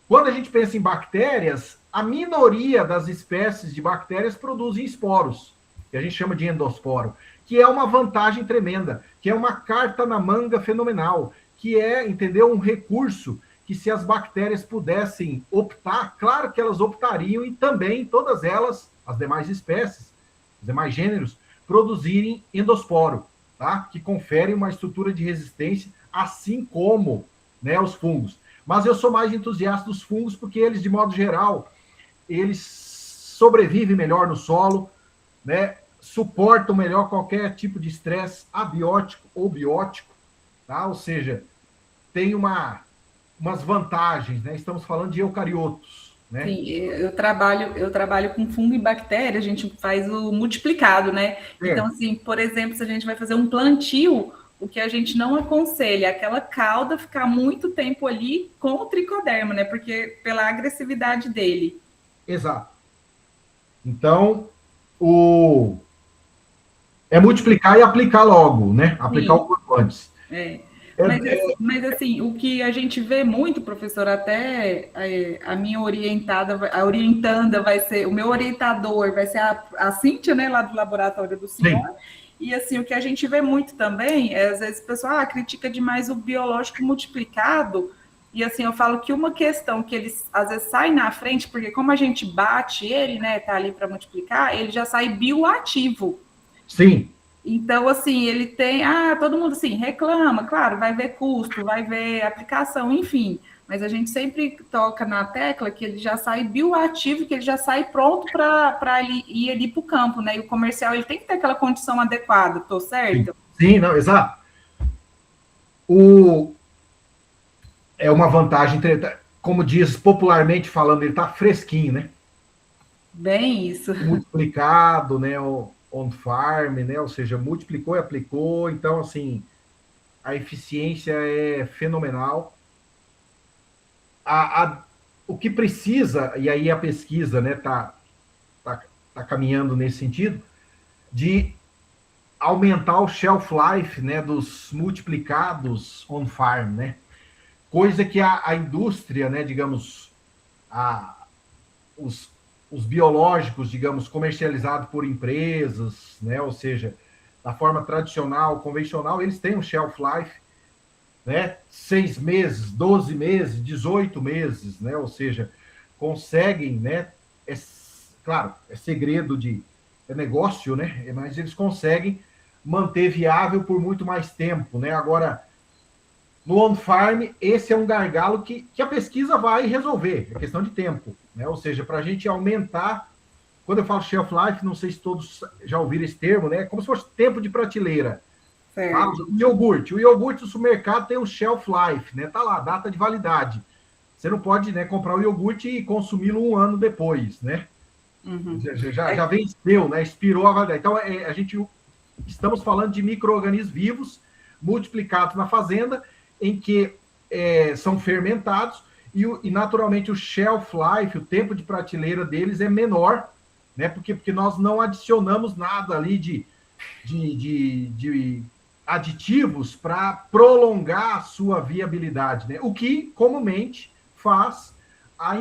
quando a gente pensa em bactérias, a minoria das espécies de bactérias produzem esporos, que a gente chama de endosporo, que é uma vantagem tremenda, que é uma carta na manga fenomenal, que é, entendeu, um recurso que, se as bactérias pudessem optar, claro que elas optariam, e também todas elas, as demais espécies, os demais gêneros, produzirem endosporo, tá? Que conferem uma estrutura de resistência, assim como, né, os fungos. Mas eu sou mais entusiasta dos fungos, porque eles, de modo geral, eles sobrevivem melhor no solo, né? Suportam melhor qualquer tipo de estresse abiótico ou biótico, tá? Ou seja, tem umas vantagens, né? Estamos falando de eucariotos, né? Sim, eu trabalho com fungo e bactéria, a gente faz o multiplicado, né? Então, assim, por exemplo, se a gente vai fazer um plantio, o que a gente não aconselha é aquela cauda ficar muito tempo ali com o tricoderma, né? Porque pela agressividade dele. Exato. Então, é multiplicar e aplicar logo, né? Aplicar o quanto antes. Mas, assim, o que a gente vê muito, professor, até a minha orientanda vai ser, o meu orientador vai ser a Cíntia, né, lá do laboratório do senhor. Sim. E, assim, o que a gente vê muito também é, às vezes, o pessoal critica demais o biológico multiplicado. E, assim, eu falo que uma questão que eles, às vezes, saem na frente, porque como a gente bate ele, né, tá ali para multiplicar, ele já sai bioativo. Sim. Então, assim, ele tem... todo mundo, assim, reclama, claro, vai ver custo, vai ver aplicação, enfim. Mas a gente sempre toca na tecla que ele já sai bioativo, que ele já sai pronto para ele ir ali para o campo, né? E o comercial, ele tem que ter aquela condição adequada, tô certo? Sim, não, exato. É uma vantagem, como diz popularmente falando, ele tá fresquinho, né? Bem isso. Multiplicado, né? On-farm, né? Ou seja, multiplicou e aplicou. Então, assim, a eficiência é fenomenal. O que precisa, e aí a pesquisa, né, tá caminhando nesse sentido, de aumentar o shelf life, né, dos multiplicados on-farm, né? Coisa que a indústria, né, digamos, os biológicos, digamos, comercializados por empresas, né, ou seja, da forma tradicional, convencional, eles têm um shelf life, né, 6 meses, 12 meses, 18 meses, né, ou seja, conseguem, né, claro, é segredo é negócio, né, mas eles conseguem manter viável por muito mais tempo, né, agora... No on-farm, esse é um gargalo que a pesquisa vai resolver, é questão de tempo, né? Ou seja, para a gente aumentar, quando eu falo shelf life, não sei se todos já ouviram esse termo, né? É como se fosse tempo de prateleira. O iogurte do supermercado tem um shelf life, né? Tá lá, data de validade. Você não pode, né, comprar o iogurte e consumi-lo 1 ano depois, né? Uhum. Já venceu, né? Expirou a validade. Então, estamos falando de micro-organismos vivos multiplicados na fazenda, em que são fermentados e naturalmente o shelf life, o tempo de prateleira deles é menor, né? Porque nós não adicionamos nada ali de aditivos para prolongar a sua viabilidade, né? O que comumente faz a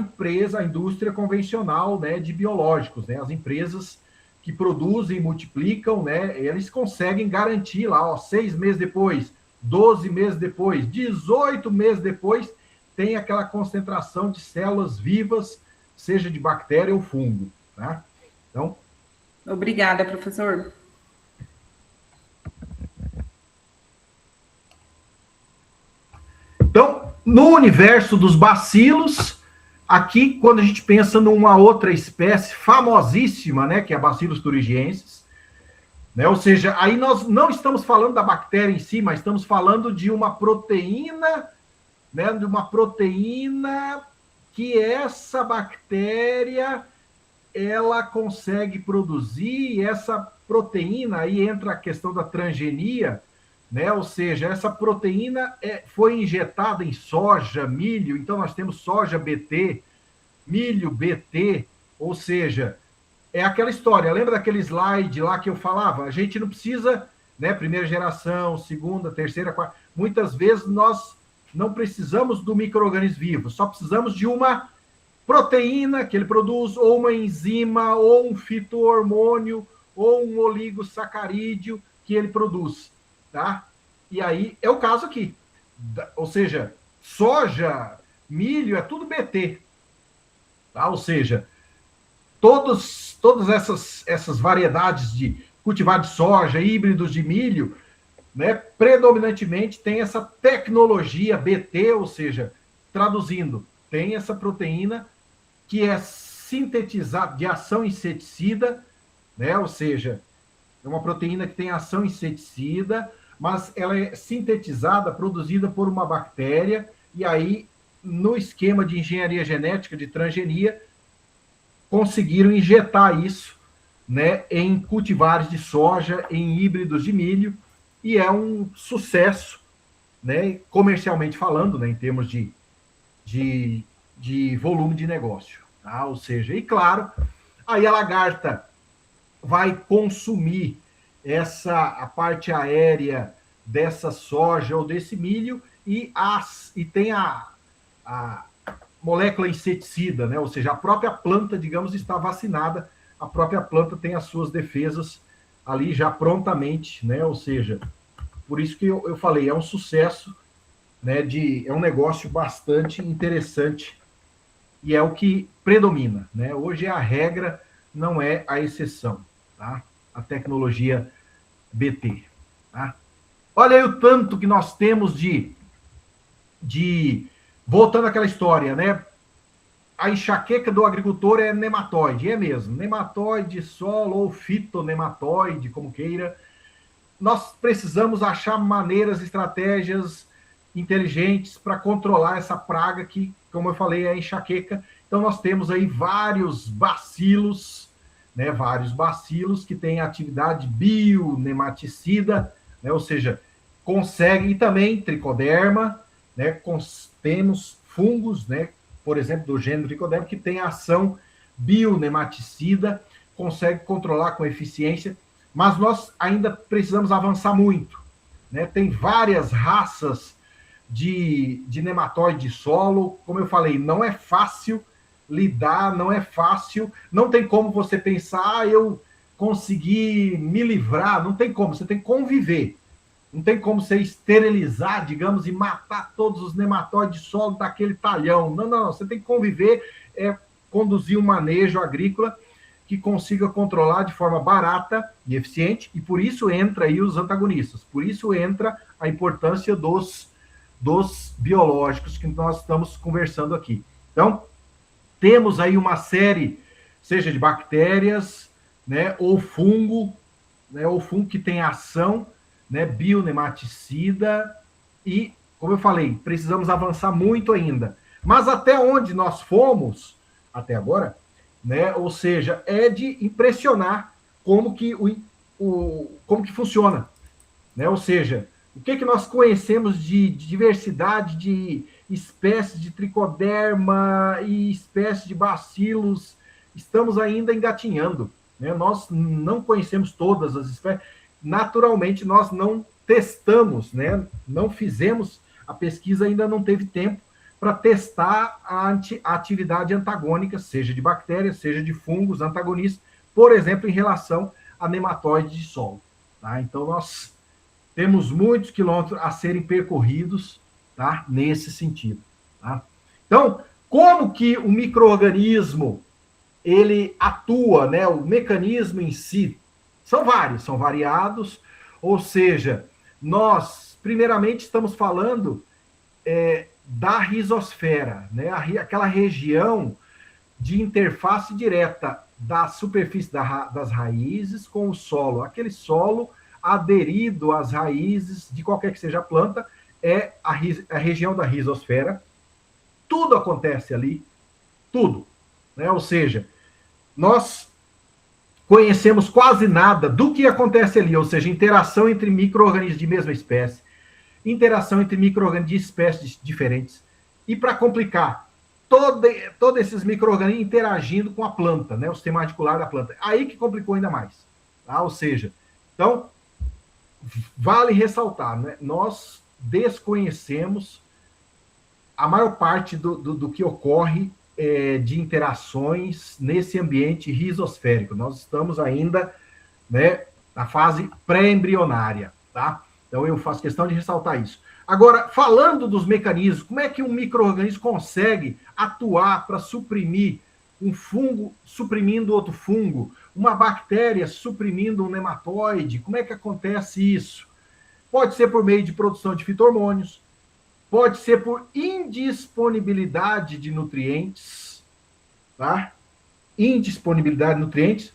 indústria convencional, né, de biológicos, né? As empresas que produzem, multiplicam, né? Eles conseguem garantir lá, 6 meses depois, 12 meses depois, 18 meses depois, tem aquela concentração de células vivas, seja de bactéria ou fungo, tá? Então... Obrigada, professor. Então, no universo dos bacilos, aqui, quando a gente pensa numa outra espécie famosíssima, né, que é a Bacillus thuringiensis, né? Ou seja, aí nós não estamos falando da bactéria em si, mas estamos falando de uma proteína, né? De uma proteína que essa bactéria ela consegue produzir, e essa proteína, aí entra a questão da transgenia, né? Ou seja, essa proteína foi injetada em soja, milho, então nós temos soja BT, milho BT, ou seja... É aquela história, lembra daquele slide lá que eu falava? A gente não precisa, né, primeira geração, segunda, terceira, quarta. Muitas vezes nós não precisamos do micro-organismo vivo, só precisamos de uma proteína que ele produz, ou uma enzima, ou um fito-hormônio, ou um oligosacarídeo que ele produz, tá? E aí é o caso aqui. Ou seja, soja, milho, é tudo BT, tá? Ou seja... Todas essas variedades de cultivar de soja, híbridos de milho, né, predominantemente tem essa tecnologia BT, ou seja, traduzindo, tem essa proteína que é sintetizada de ação inseticida, né, ou seja, é uma proteína que tem ação inseticida, mas ela é sintetizada, produzida por uma bactéria, e aí, no esquema de engenharia genética, de transgenia, conseguiram injetar isso, né, em cultivares de soja, em híbridos de milho, e é um sucesso, né, comercialmente falando, né, em termos de volume de negócio. Tá? Ou seja, e claro, aí a lagarta vai consumir a parte aérea dessa soja ou desse milho e tem a molécula inseticida, né? Ou seja, a própria planta, digamos, está vacinada, a própria planta tem as suas defesas ali já prontamente, né? Ou seja, por isso que eu falei, é um sucesso, né? É um negócio bastante interessante e é o que predomina, né? Hoje é a regra, não é a exceção, tá? A tecnologia BT, tá? Olha aí o tanto que nós temos voltando àquela história, né? A enxaqueca do agricultor é nematóide, é mesmo, nematóide, solo ou fitonematóide, como queira. Nós precisamos achar maneiras, estratégias inteligentes para controlar essa praga que, como eu falei, é a enxaqueca. Então nós temos aí vários bacilos, né? Vários bacilos que têm atividade bionematicida, né? Ou seja, consegue, e também tricoderma, né? Temos fungos, né? Por exemplo, do gênero tricoderma, que tem ação bionematicida, consegue controlar com eficiência, mas nós ainda precisamos avançar muito, né? Tem várias raças de nematóide de solo, como eu falei, não é fácil lidar, não é fácil, não tem como você pensar, eu consegui me livrar, não tem como, você tem que conviver. Não tem como você esterilizar, digamos, e matar todos os nematóides de solo daquele talhão. Não. Você tem que conviver, conduzir um manejo agrícola que consiga controlar de forma barata e eficiente, e por isso entra aí os antagonistas. Por isso entra a importância dos biológicos que nós estamos conversando aqui. Então, temos aí uma série, seja de bactérias, né, ou fungo que tem ação, né, bionematicida, e, como eu falei, precisamos avançar muito ainda. Mas até onde nós fomos, até agora, né, ou seja, é de impressionar como que funciona. Né? Ou seja, o que nós conhecemos de diversidade de espécies de tricoderma e espécies de bacilos, estamos ainda engatinhando. Né? Nós não conhecemos todas as espécies. Naturalmente, nós não testamos, né? Não fizemos, a pesquisa ainda não teve tempo para testar a atividade antagônica, seja de bactérias, seja de fungos antagonistas, por exemplo, em relação a nematóide de solo. Tá? Então, nós temos muitos quilômetros a serem percorridos, tá? Nesse sentido. Tá? Então, como que o micro-organismo ele atua, né? O mecanismo em si, são vários, são variados, ou seja, nós, primeiramente, estamos falando da rizosfera, né? Aquela região de interface direta da superfície das raízes com o solo. Aquele solo aderido às raízes de qualquer que seja a planta é a região da rizosfera. Tudo acontece ali, tudo. Né? Ou seja, nós conhecemos quase nada do que acontece ali, ou seja, interação entre micro-organismos de mesma espécie, interação entre micro-organismos de espécies diferentes. E para complicar, todos esses micro-organismos interagindo com a planta, né, o sistema radicular da planta. Aí que complicou ainda mais. Tá? Ou seja, então, vale ressaltar, né, nós desconhecemos a maior parte do que ocorre de interações nesse ambiente rizosférico. Nós estamos ainda, né, na fase pré-embrionária, tá? Então, eu faço questão de ressaltar isso. Agora, falando dos mecanismos, como é que um micro-organismo consegue atuar para suprimir um fungo suprimindo outro fungo, uma bactéria suprimindo um nematóide? Como é que acontece isso? Pode ser por meio de produção de fito-hormônios, pode ser por indisponibilidade de nutrientes, tá? Indisponibilidade de nutrientes,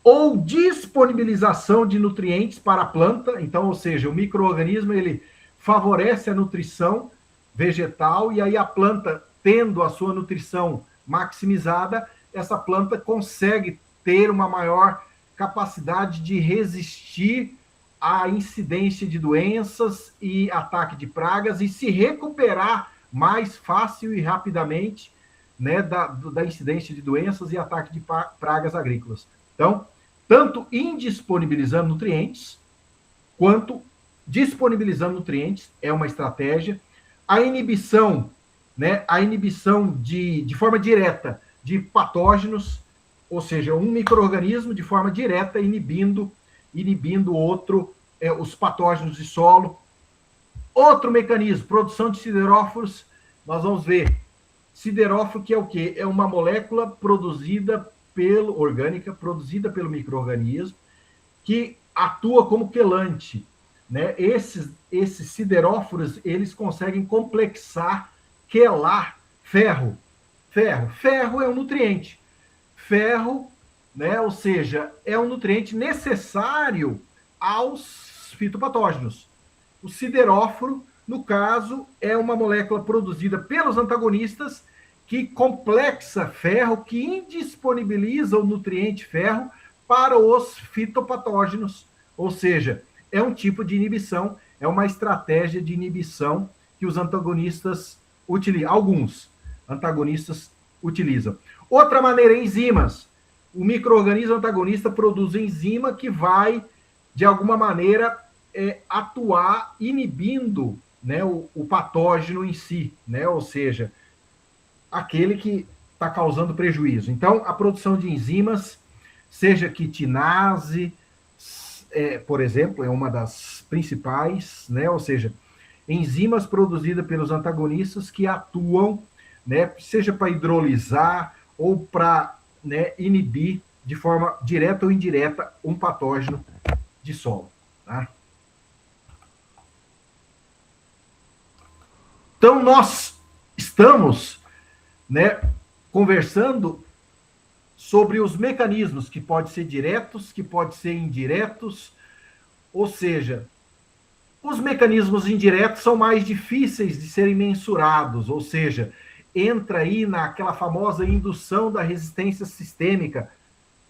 ou disponibilização de nutrientes para a planta. Então, ou seja, o micro-organismo, ele favorece a nutrição vegetal, e aí a planta, tendo a sua nutrição maximizada, essa planta consegue ter uma maior capacidade de resistir a incidência de doenças e ataque de pragas e se recuperar mais fácil e rapidamente, né, da incidência de doenças e ataque de pragas agrícolas. Então, tanto indisponibilizando nutrientes, quanto disponibilizando nutrientes é uma estratégia. A inibição, né, de forma direta de patógenos, ou seja, um micro-organismo de forma direta inibindo outro, os patógenos de solo. Outro mecanismo, produção de sideróforos, nós vamos ver. Sideróforo, que é o quê? É uma molécula orgânica, produzida pelo micro-organismo, que atua como quelante, né? Esses sideróforos, eles conseguem complexar, quelar ferro. Ferro é um nutriente. Ferro, né? Ou seja, é um nutriente necessário aos fitopatógenos. O sideróforo, no caso, é uma molécula produzida pelos antagonistas que complexa ferro, que indisponibiliza o nutriente ferro para os fitopatógenos. Ou seja, é um tipo de inibição, é uma estratégia de inibição que os antagonistas utilizam. Alguns antagonistas utilizam. Outra maneira, enzimas. O micro-organismo antagonista produz enzima que vai, de alguma maneira, atuar inibindo, né, o patógeno em si, né, ou seja, aquele que está causando prejuízo. Então, a produção de enzimas, seja quitinase, por exemplo, é uma das principais, né, ou seja, enzimas produzidas pelos antagonistas que atuam, né, seja para hidrolisar ou para, né, inibir de forma direta ou indireta um patógeno de solo. Tá? Então, nós estamos, né, conversando sobre os mecanismos que podem ser diretos, que podem ser indiretos, ou seja, os mecanismos indiretos são mais difíceis de serem mensurados, ou seja, entra aí naquela famosa indução da resistência sistêmica,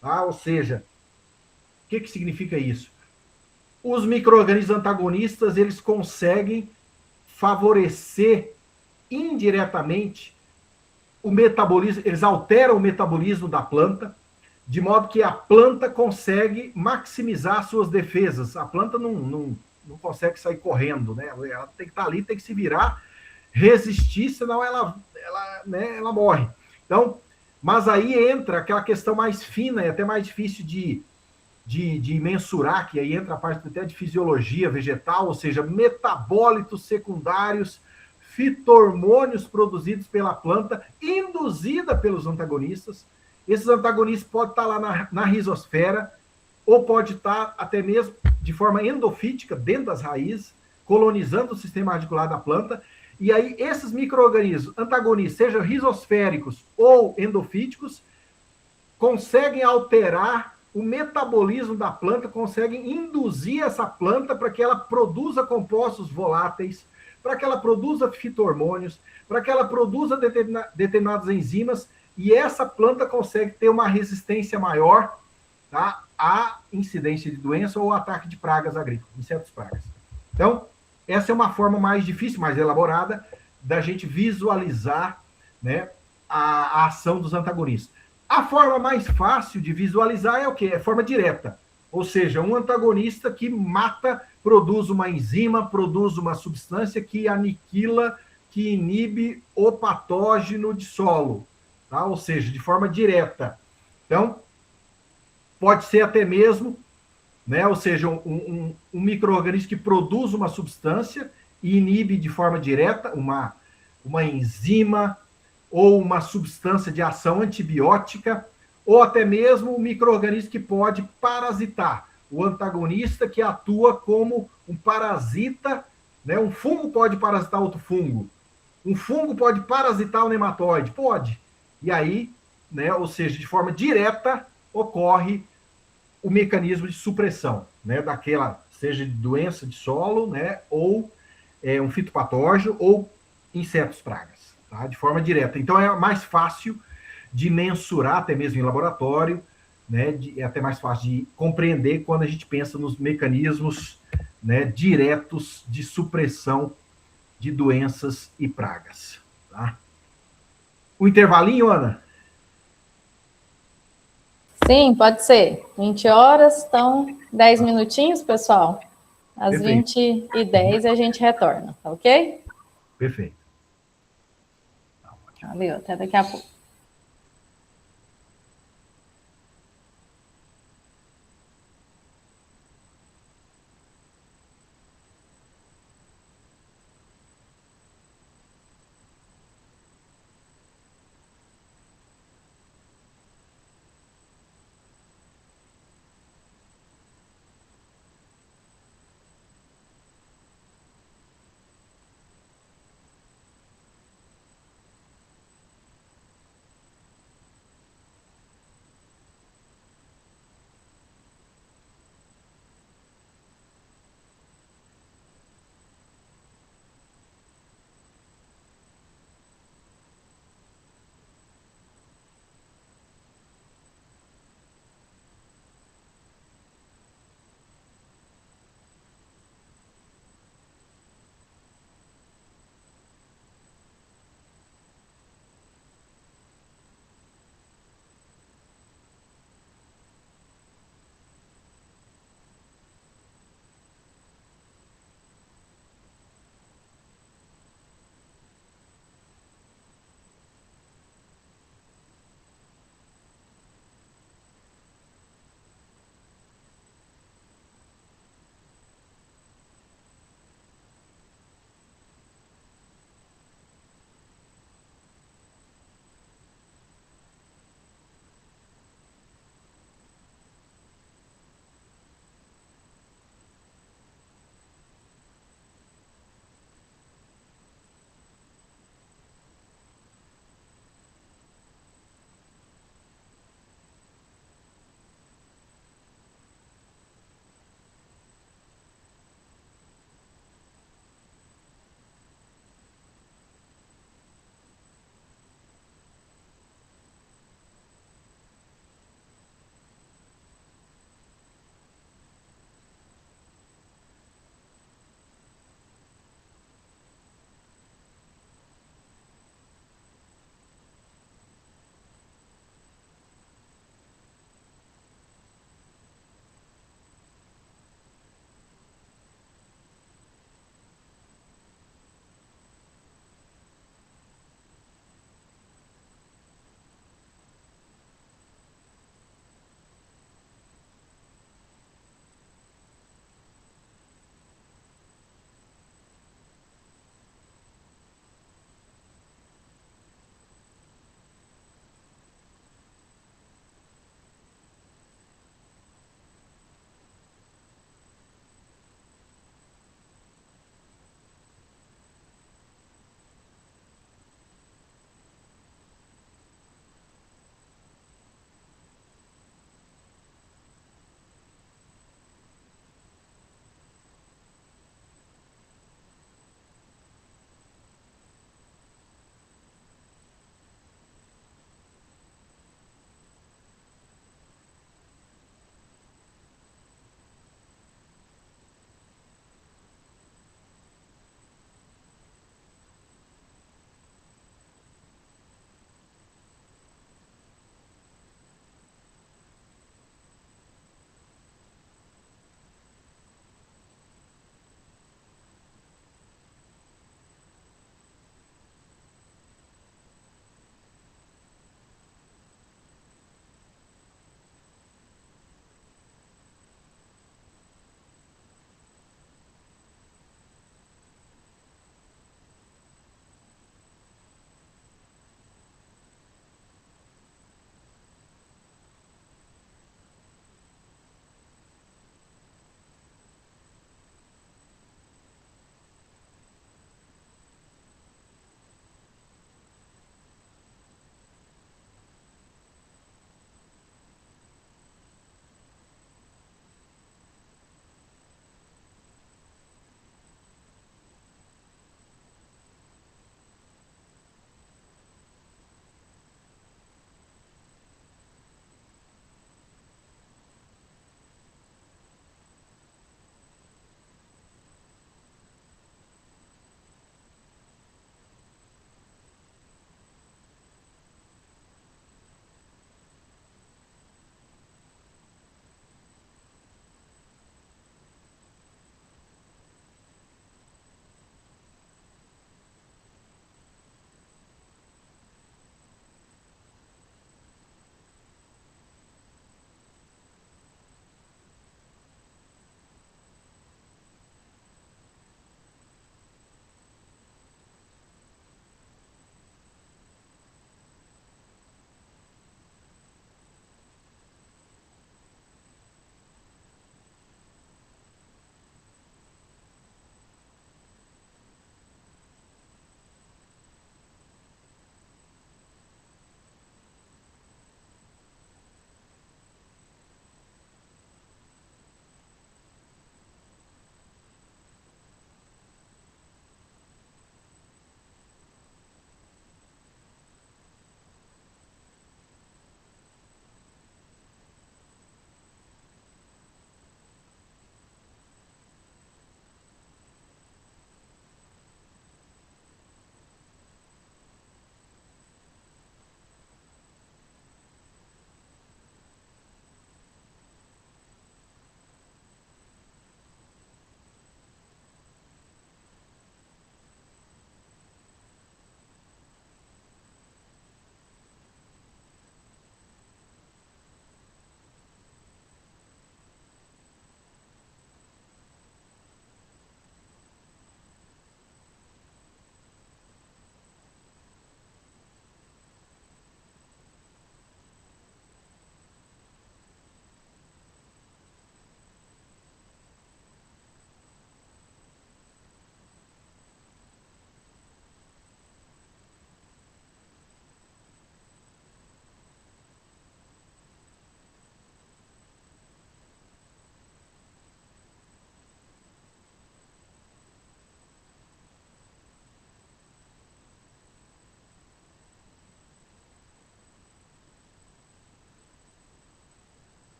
tá? Ou seja, o que significa isso? Os micro-organismos antagonistas, eles conseguem favorecer indiretamente o metabolismo, eles alteram o metabolismo da planta, de modo que a planta consegue maximizar suas defesas. A planta não consegue sair correndo, né? Ela tem que estar ali, tem que se virar, resistir, senão ela morre. Então, mas aí entra aquela questão mais fina e até mais difícil de mensurar, que aí entra a parte até de fisiologia vegetal, ou seja, metabólitos secundários, fito-hormônios produzidos pela planta, induzida pelos antagonistas. Esses antagonistas podem estar lá na rizosfera, ou pode estar até mesmo de forma endofítica, dentro das raízes, colonizando o sistema radicular da planta. E aí, esses micro-organismos antagonistas, sejam rizosféricos ou endofíticos, conseguem alterar o metabolismo da planta, conseguem induzir essa planta para que ela produza compostos voláteis, para que ela produza fito-hormônios, para que ela produza determinadas enzimas, e essa planta consegue ter uma resistência maior, tá, à incidência de doença ou ataque de pragas agrícolas, insetos pragas. Então, essa é uma forma mais difícil, mais elaborada, da gente visualizar, né, a ação dos antagonistas. A forma mais fácil de visualizar é o quê? É a forma direta. Ou seja, um antagonista que mata, produz uma enzima, produz uma substância que aniquila, que inibe o patógeno de solo. Tá? Ou seja, de forma direta. Então, pode ser até mesmo, né? Ou seja, um micro-organismo que produz uma substância e inibe de forma direta uma enzima ou uma substância de ação antibiótica, ou até mesmo um micro-organismo que pode parasitar. O antagonista que atua como um parasita, né? Um fungo pode parasitar outro fungo. Um fungo pode parasitar o nematóide? Pode. E aí, né, ou seja, de forma direta, ocorre o mecanismo de supressão, né, daquela, seja de doença de solo, né, ou um fitopatógeno, ou insetos pragas, tá, de forma direta. Então, é mais fácil de mensurar, até mesmo em laboratório, né, é até mais fácil de compreender quando a gente pensa nos mecanismos, né, diretos de supressão de doenças e pragas. Tá? O intervalinho, Ana? Sim, pode ser. 20 horas, então 10 minutinhos, pessoal. Às Perfeito. 20h10 a gente retorna, tá ok? Perfeito. Valeu, até daqui a pouco.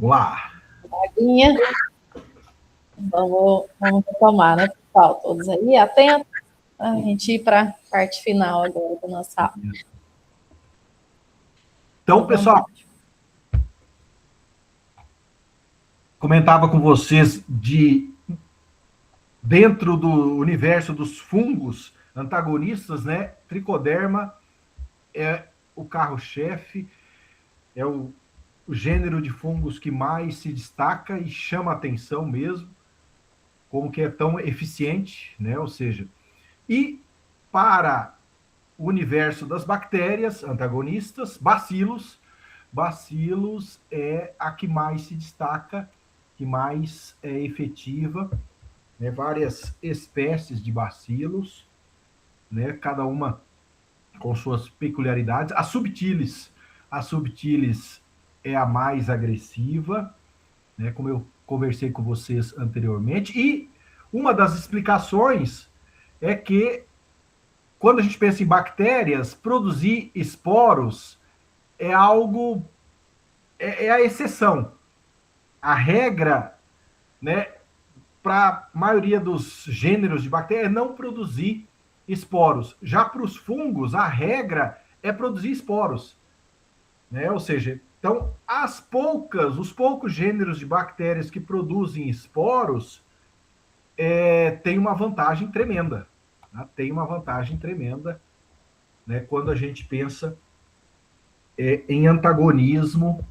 Vamos lá. Aguinha. Vamos tomar, né, pessoal? Todos aí atentos. A gente ir para a parte final agora do nosso aula. Então, pessoal, comentava com vocês dentro do universo dos fungos antagonistas, né? Tricoderma é o carro-chefe, é o gênero de fungos que mais se destaca e chama atenção mesmo, como que é tão eficiente, né? Ou seja, e para o universo das bactérias antagonistas, bacilos é a que mais se destaca, que mais é efetiva, né? Várias espécies de bacilos, né? Cada uma com suas peculiaridades. A subtilis é a mais agressiva, né? Como eu conversei com vocês anteriormente. E uma das explicações é que, quando a gente pensa em bactérias, produzir esporos é algo, é a exceção. A regra, né, para a maioria dos gêneros de bactérias é não produzir esporos. Já para os fungos, a regra é produzir esporos, né? Ou seja, então, os poucos gêneros de bactérias que produzem esporos tem uma vantagem tremenda. Tá? Tem uma vantagem tremenda, né, quando a gente pensa em antagonismo,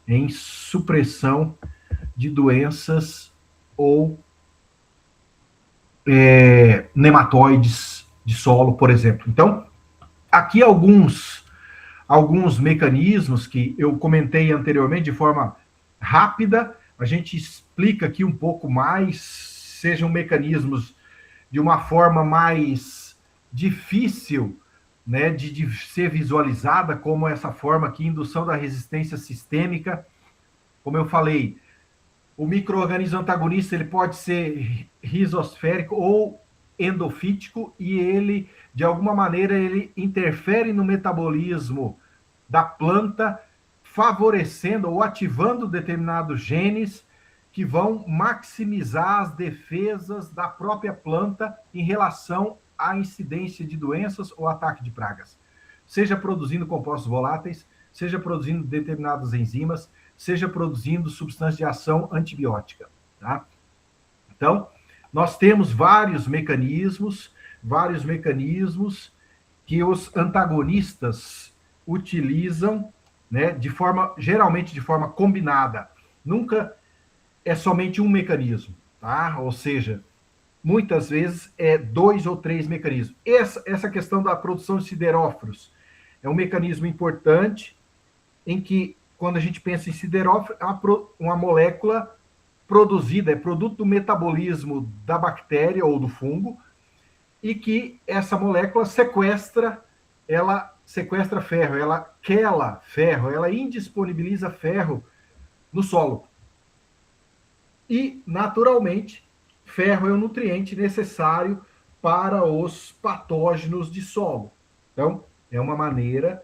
em supressão de doenças ou nematóides de solo, por exemplo. Então, aqui alguns mecanismos que eu comentei anteriormente de forma rápida, a gente explica aqui um pouco mais, sejam mecanismos de uma forma mais difícil, né, de ser visualizada, como essa forma aqui, indução da resistência sistêmica. Como eu falei, o micro-organismo antagonista ele pode ser rizosférico ou endofítico, e ele, de alguma maneira, ele interfere no metabolismo da planta, favorecendo ou ativando determinados genes que vão maximizar as defesas da própria planta em relação à incidência de doenças ou ataque de pragas. Seja produzindo compostos voláteis, seja produzindo determinadas enzimas, seja produzindo substância de ação antibiótica. Tá? Então, nós temos vários mecanismos que os antagonistas utilizam, né, geralmente de forma combinada. Nunca é somente um mecanismo, tá? Ou seja, muitas vezes é 2 ou 3 mecanismos. Essa questão da produção de siderófilos é um mecanismo importante em que, quando a gente pensa em siderófilo, é uma molécula produzida, é produto do metabolismo da bactéria ou do fungo, e que essa molécula sequestra ferro, ela quela ferro, ela indisponibiliza ferro no solo. E, naturalmente, ferro é um nutriente necessário para os patógenos de solo. Então, é uma maneira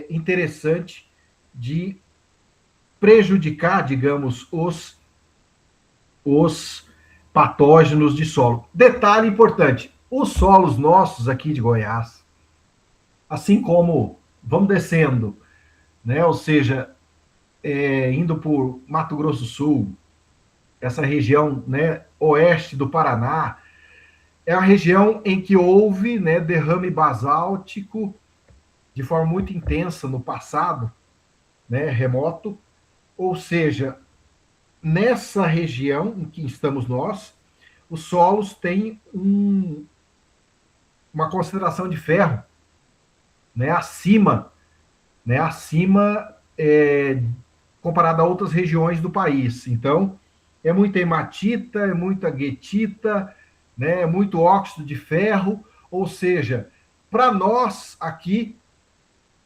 interessante de prejudicar, digamos, os patógenos de solo. Detalhe importante, os solos nossos aqui de Goiás, assim como vamos descendo, né, ou seja, indo por Mato Grosso do Sul, essa região, né, oeste do Paraná, é a região em que houve, né, derrame basáltico de forma muito intensa no passado, né, remoto, ou seja, nessa região em que estamos nós, os solos têm uma concentração de ferro, né, acima comparado a outras regiões do país. Então, é muita hematita, é muita guetita, né, é muito óxido de ferro, ou seja, para nós aqui,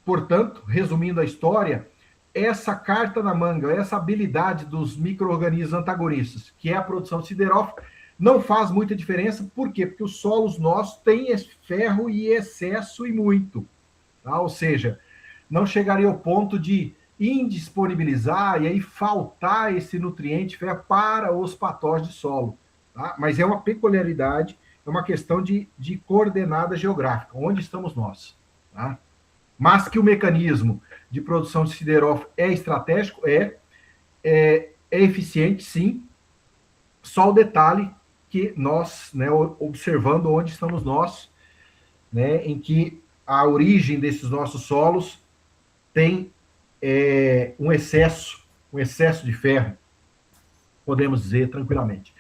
portanto, resumindo a história, essa carta na manga, essa habilidade dos micro-organismos antagonistas, que é a produção de siderófilo, não faz muita diferença. Por quê? Porque os solos nossos têm ferro e excesso e muito. Tá? Ou seja, não chegaria ao ponto de indisponibilizar e aí faltar esse nutriente ferro para os patógenos de solo. Tá? Mas é uma peculiaridade, é uma questão de coordenada geográfica, onde estamos nós. Tá? Mas que o mecanismo de produção de siderófilo é estratégico, é eficiente, sim. Só o detalhe que nós, né, observando onde estamos nós, né, em que a origem desses nossos solos tem um excesso de ferro, podemos dizer tranquilamente.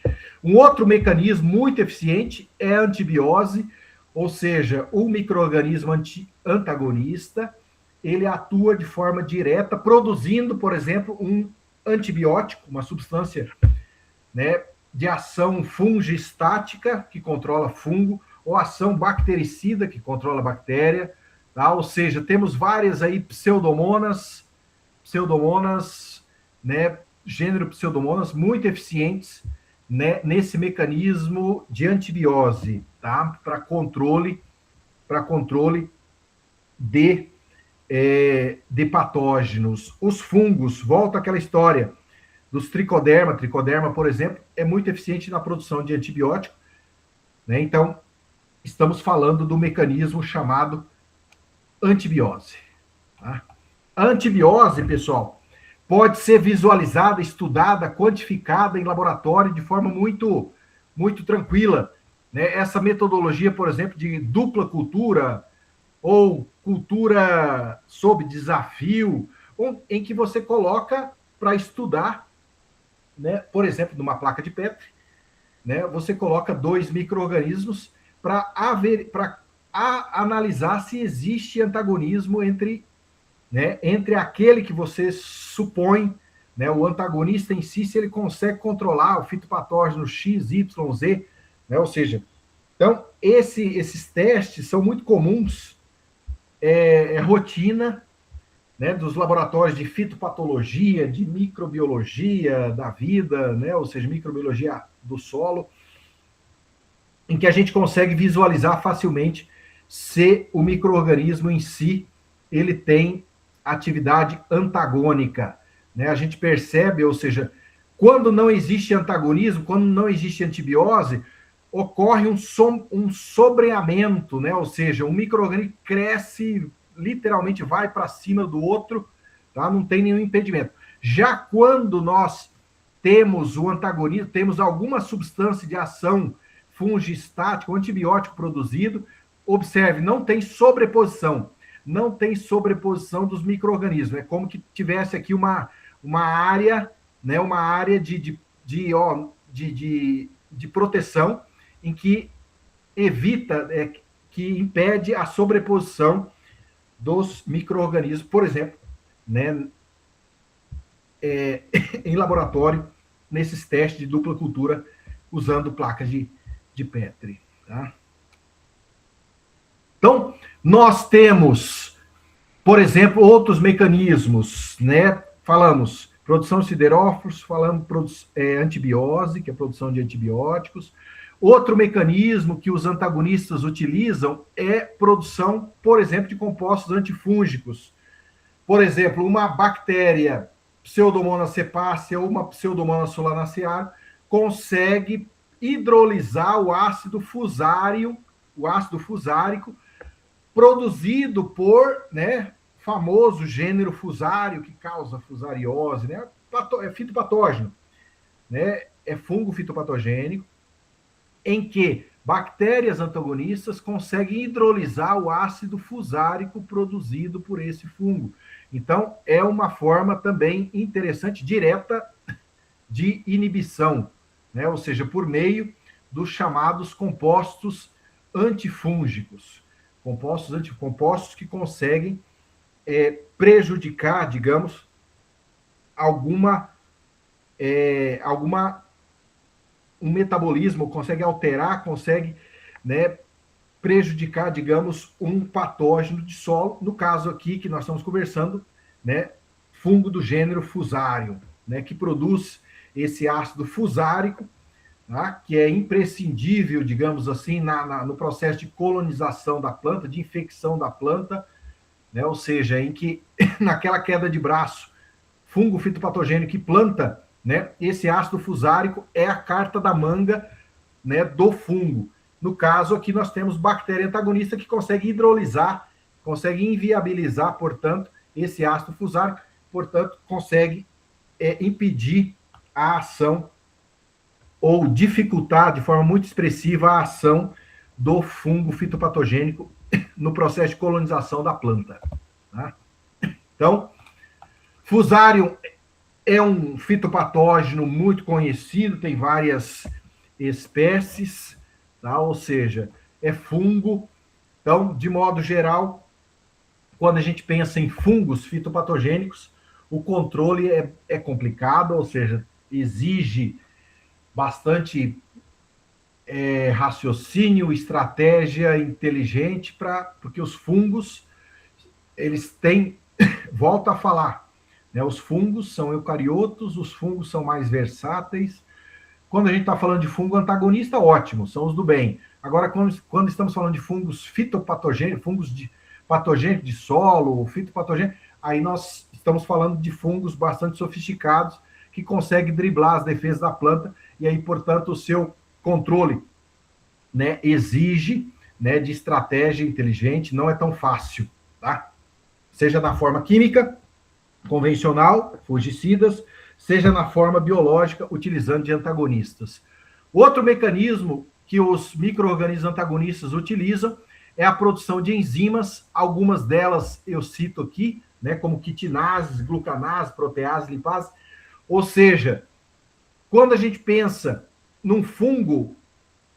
Um outro mecanismo muito eficiente é a antibiose, ou seja, o micro-organismo antagonista, ele atua de forma direta, produzindo, por exemplo, um antibiótico, uma substância, né, de ação fungistática, que controla fungo, ou ação bactericida, que controla a bactéria, tá? Ou seja, temos várias aí pseudomonas, né, gênero pseudomonas, muito eficientes, né, nesse mecanismo de antibiose, tá? Para controle de patógenos. Os fungos, volta àquela história dos tricoderma, por exemplo, é muito eficiente na produção de antibiótico, né? Então, estamos falando do mecanismo chamado antibiose. Tá? A antibiose, pessoal, pode ser visualizada, estudada, quantificada em laboratório de forma muito, muito tranquila. Né? Essa metodologia, por exemplo, de dupla cultura ou cultura sob desafio, em que você coloca para estudar, né? Por exemplo, numa placa de Petri, né? Você coloca 2 micro-organismos para analisar se existe antagonismo entre aquele que você supõe, né, o antagonista em si, se ele consegue controlar o fitopatógeno X, Y, Z, né? Ou seja, então, esses testes são muito comuns, rotina, né, dos laboratórios de fitopatologia, de microbiologia da vida, né, ou seja, microbiologia do solo, em que a gente consegue visualizar facilmente se o micro-organismo em si ele tem atividade antagônica. Né? A gente percebe, ou seja, quando não existe antagonismo, quando não existe antibiose, ocorre um sobreamento, né? Ou seja, um micro-organismo cresce, literalmente vai para cima do outro, tá? Não tem nenhum impedimento. Já quando nós temos o antagonismo, temos alguma substância de ação fungistática, um antibiótico produzido, observe, não tem sobreposição dos micro-organismos. É como que tivesse aqui uma área, né, uma área de proteção em que evita, que impede a sobreposição dos micro-organismos, por exemplo, né, em laboratório, nesses testes de dupla cultura, usando placas de Petri. Tá? Então, nós temos, por exemplo, outros mecanismos, né? Falamos produção de siderófilos, falamos antibiose, que é a produção de antibióticos. Outro mecanismo que os antagonistas utilizam é produção, por exemplo, de compostos antifúngicos. Por exemplo, uma bactéria Pseudomonas cepacia ou uma Pseudomonas solanaceae consegue hidrolisar o ácido fusárico, produzido por, né, famoso gênero fusário que causa fusariose, né? É fitopatógeno, né? É fungo fitopatogênico, em que bactérias antagonistas conseguem hidrolisar o ácido fusárico produzido por esse fungo. Então, é uma forma também interessante, direta, de inibição, né? Ou seja, por meio dos chamados compostos antifúngicos. Compostos que conseguem prejudicar, digamos, um metabolismo, consegue alterar, consegue, né, prejudicar, digamos, um patógeno de solo, no caso aqui que nós estamos conversando, né, fungo do gênero fusário, né, que produz esse ácido fusárico, tá, que é imprescindível, digamos assim, no processo de colonização da planta, de infecção da planta, né? Ou seja, em que naquela queda de braço, fungo fitopatogênico que planta, né? Esse ácido fusárico é a carta da manga, né, do fungo. No caso aqui nós temos bactéria antagonista que consegue hidrolisar, consegue inviabilizar, portanto, esse ácido fusárico, portanto, consegue impedir a ação ou dificultar de forma muito expressiva a ação do fungo fitopatogênico no processo de colonização da planta. Tá? Então, Fusarium é um fitopatógeno muito conhecido, tem várias espécies, tá? Ou seja, é fungo. Então, de modo geral, quando a gente pensa em fungos fitopatogênicos, o controle é complicado, ou seja, exige bastante raciocínio, estratégia inteligente, porque os fungos, eles têm, volto a falar, né, os fungos são eucariotos, os fungos são mais versáteis. Quando a gente está falando de fungo antagonista, ótimo, são os do bem. Agora, quando estamos falando de fungos fitopatogênicos, fungos patogênicos de solo, fitopatogênicos, aí nós estamos falando de fungos bastante sofisticados que conseguem driblar as defesas da planta e aí, portanto, o seu controle, né, exige, né, de estratégia inteligente, não é tão fácil, tá? Seja na forma química, convencional, fungicidas, seja na forma biológica, utilizando de antagonistas. Outro mecanismo que os micro-organismos antagonistas utilizam é a produção de enzimas, algumas delas eu cito aqui, né, como quitinases, glucanases, proteases, lipases. Ou seja, quando a gente pensa num fungo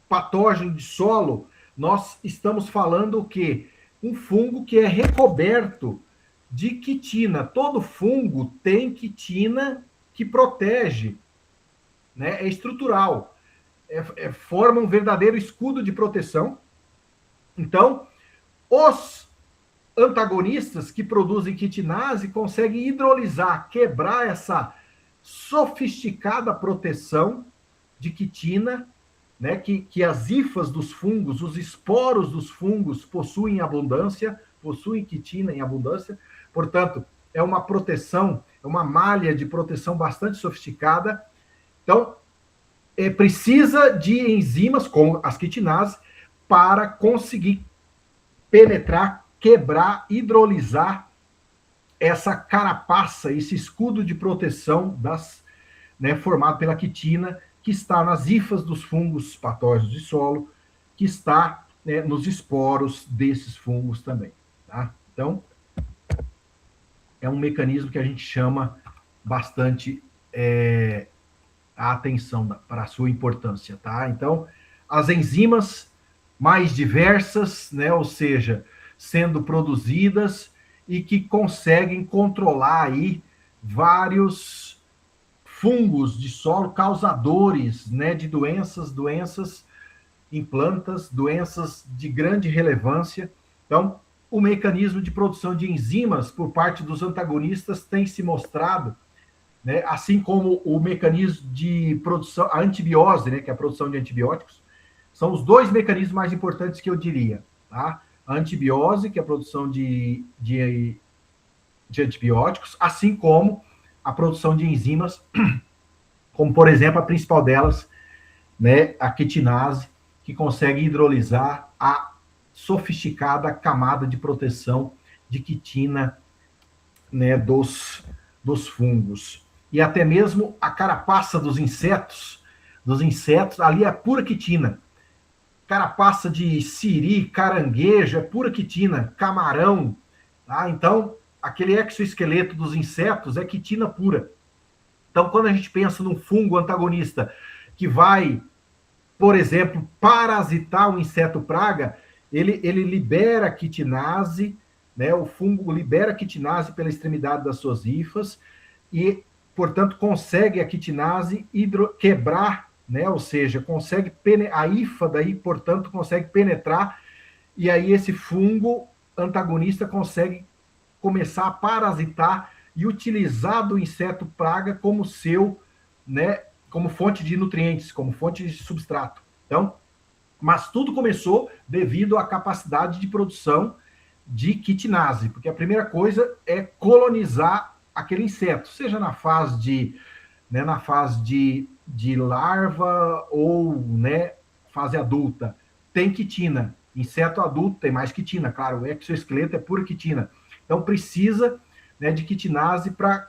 patógeno de solo, nós estamos falando o quê? Um fungo que é recoberto de quitina. Todo fungo tem quitina que protege, né? É estrutural, forma um verdadeiro escudo de proteção. Então, os antagonistas que produzem quitinase conseguem hidrolisar, quebrar essa sofisticada proteção de quitina, né, que as hifas dos fungos, os esporos dos fungos possuem em abundância, possuem quitina em abundância, portanto, é uma proteção, é uma malha de proteção bastante sofisticada. Então, precisa de enzimas, como as quitinases, para conseguir penetrar, quebrar, hidrolisar essa carapaça, esse escudo de proteção formado pela quitina, que está nas hifas dos fungos patógenos de solo, que está, né, nos esporos desses fungos também. Tá? Então, é um mecanismo que a gente chama bastante a atenção para a sua importância. Tá? Então, as enzimas mais diversas, né, ou seja, sendo produzidas e que conseguem controlar aí vários fungos de solo causadores, né, de doenças em plantas, doenças de grande relevância. Então, o mecanismo de produção de enzimas por parte dos antagonistas tem se mostrado, né, assim como o mecanismo de produção, a antibiose, né, que é a produção de antibióticos, são os dois mecanismos mais importantes que eu diria, tá? A antibiose, que é a produção de antibióticos, assim como a produção de enzimas, como, por exemplo, a principal delas, né, a quitinase, que consegue hidrolisar a sofisticada camada de proteção de quitina, né, dos fungos. E até mesmo a carapaça dos insetos, ali é pura quitina. Carapaça de siri, caranguejo, é pura quitina, camarão, tá? Então, aquele exoesqueleto dos insetos é quitina pura. Então, quando a gente pensa num fungo antagonista que vai, por exemplo, parasitar um inseto praga, ele libera quitinase, né? O fungo libera quitinase pela extremidade das suas hifas e, portanto, consegue a quitinase quebrar, né? Ou seja, consegue a hifa daí, portanto, consegue penetrar, e aí esse fungo antagonista consegue começar a parasitar e utilizar do inseto praga como seu, né, como fonte de nutrientes, como fonte de substrato. Então, mas tudo começou devido à capacidade de produção de quitinase, porque a primeira coisa é colonizar aquele inseto, seja na fase de larva ou, né, fase adulta. Tem quitina. Inseto adulto tem mais quitina, claro, o exoesqueleto é pura quitina. Então precisa, né, de quitinase para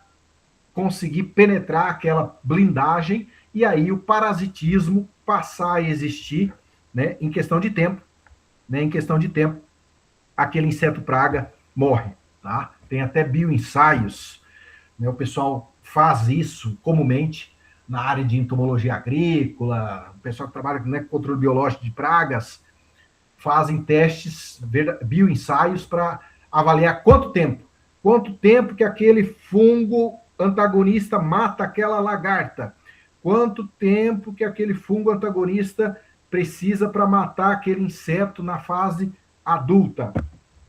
conseguir penetrar aquela blindagem e aí o parasitismo passar a existir, né, em questão de tempo, né, em questão de tempo, aquele inseto praga morre, tá? Tem até bioensaios, né, o pessoal faz isso comumente na área de entomologia agrícola, o pessoal que trabalha com, né, controle biológico de pragas, fazem testes, bioensaios para avaliar quanto tempo que aquele fungo antagonista mata aquela lagarta, quanto tempo que aquele fungo antagonista precisa para matar aquele inseto na fase adulta,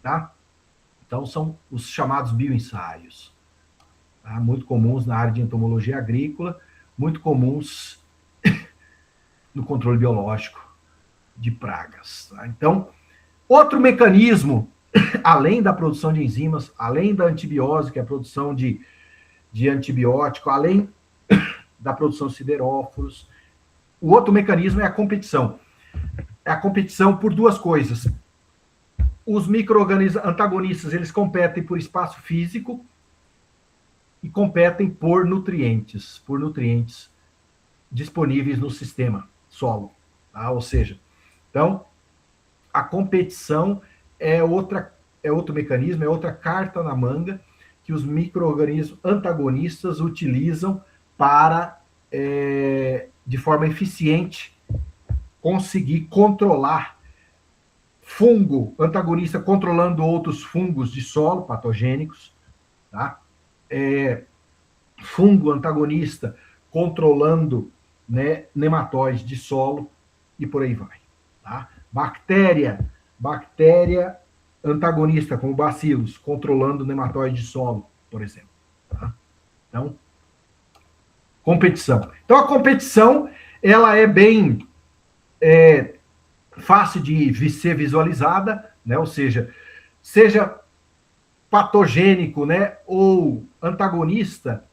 tá? Então, são os chamados bioensaios, tá? Muito comuns na área de entomologia agrícola, muito comuns no controle biológico de pragas, tá? Então, outro mecanismo, além da produção de enzimas, além da antibiose, que é a produção de antibiótico, além da produção de sideróforos, o outro mecanismo é a competição. É a competição por duas coisas. Os micro-organismos antagonistas, eles competem por espaço físico e competem por nutrientes disponíveis no sistema solo, tá? Ou seja, então, a competição é outro mecanismo, é outra carta na manga que os micro-organismos antagonistas utilizam para, de forma eficiente, conseguir controlar fungo antagonista controlando outros fungos de solo patogênicos, tá? Fungo antagonista controlando, né, nematóides de solo e por aí vai, tá? Bactéria antagonista, como bacilos, controlando nematóide de solo, por exemplo, tá? Então, competição. Então, a competição, ela é bem fácil de ser visualizada, né? Ou seja patogênico, né, ou antagonista,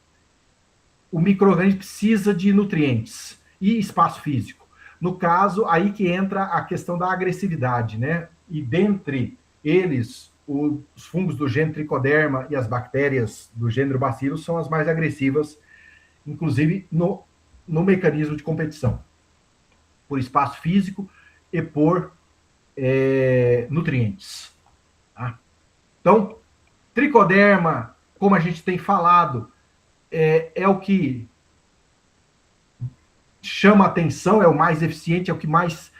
o micro-organismo precisa de nutrientes e espaço físico. No caso, aí que entra a questão da agressividade, né? E dentre eles, os fungos do gênero Trichoderma e as bactérias do gênero Bacillus são as mais agressivas, inclusive no mecanismo de competição, por espaço físico e por nutrientes, tá? Então, Trichoderma, como a gente tem falado, é o que chama atenção, é o mais eficiente, é o que mais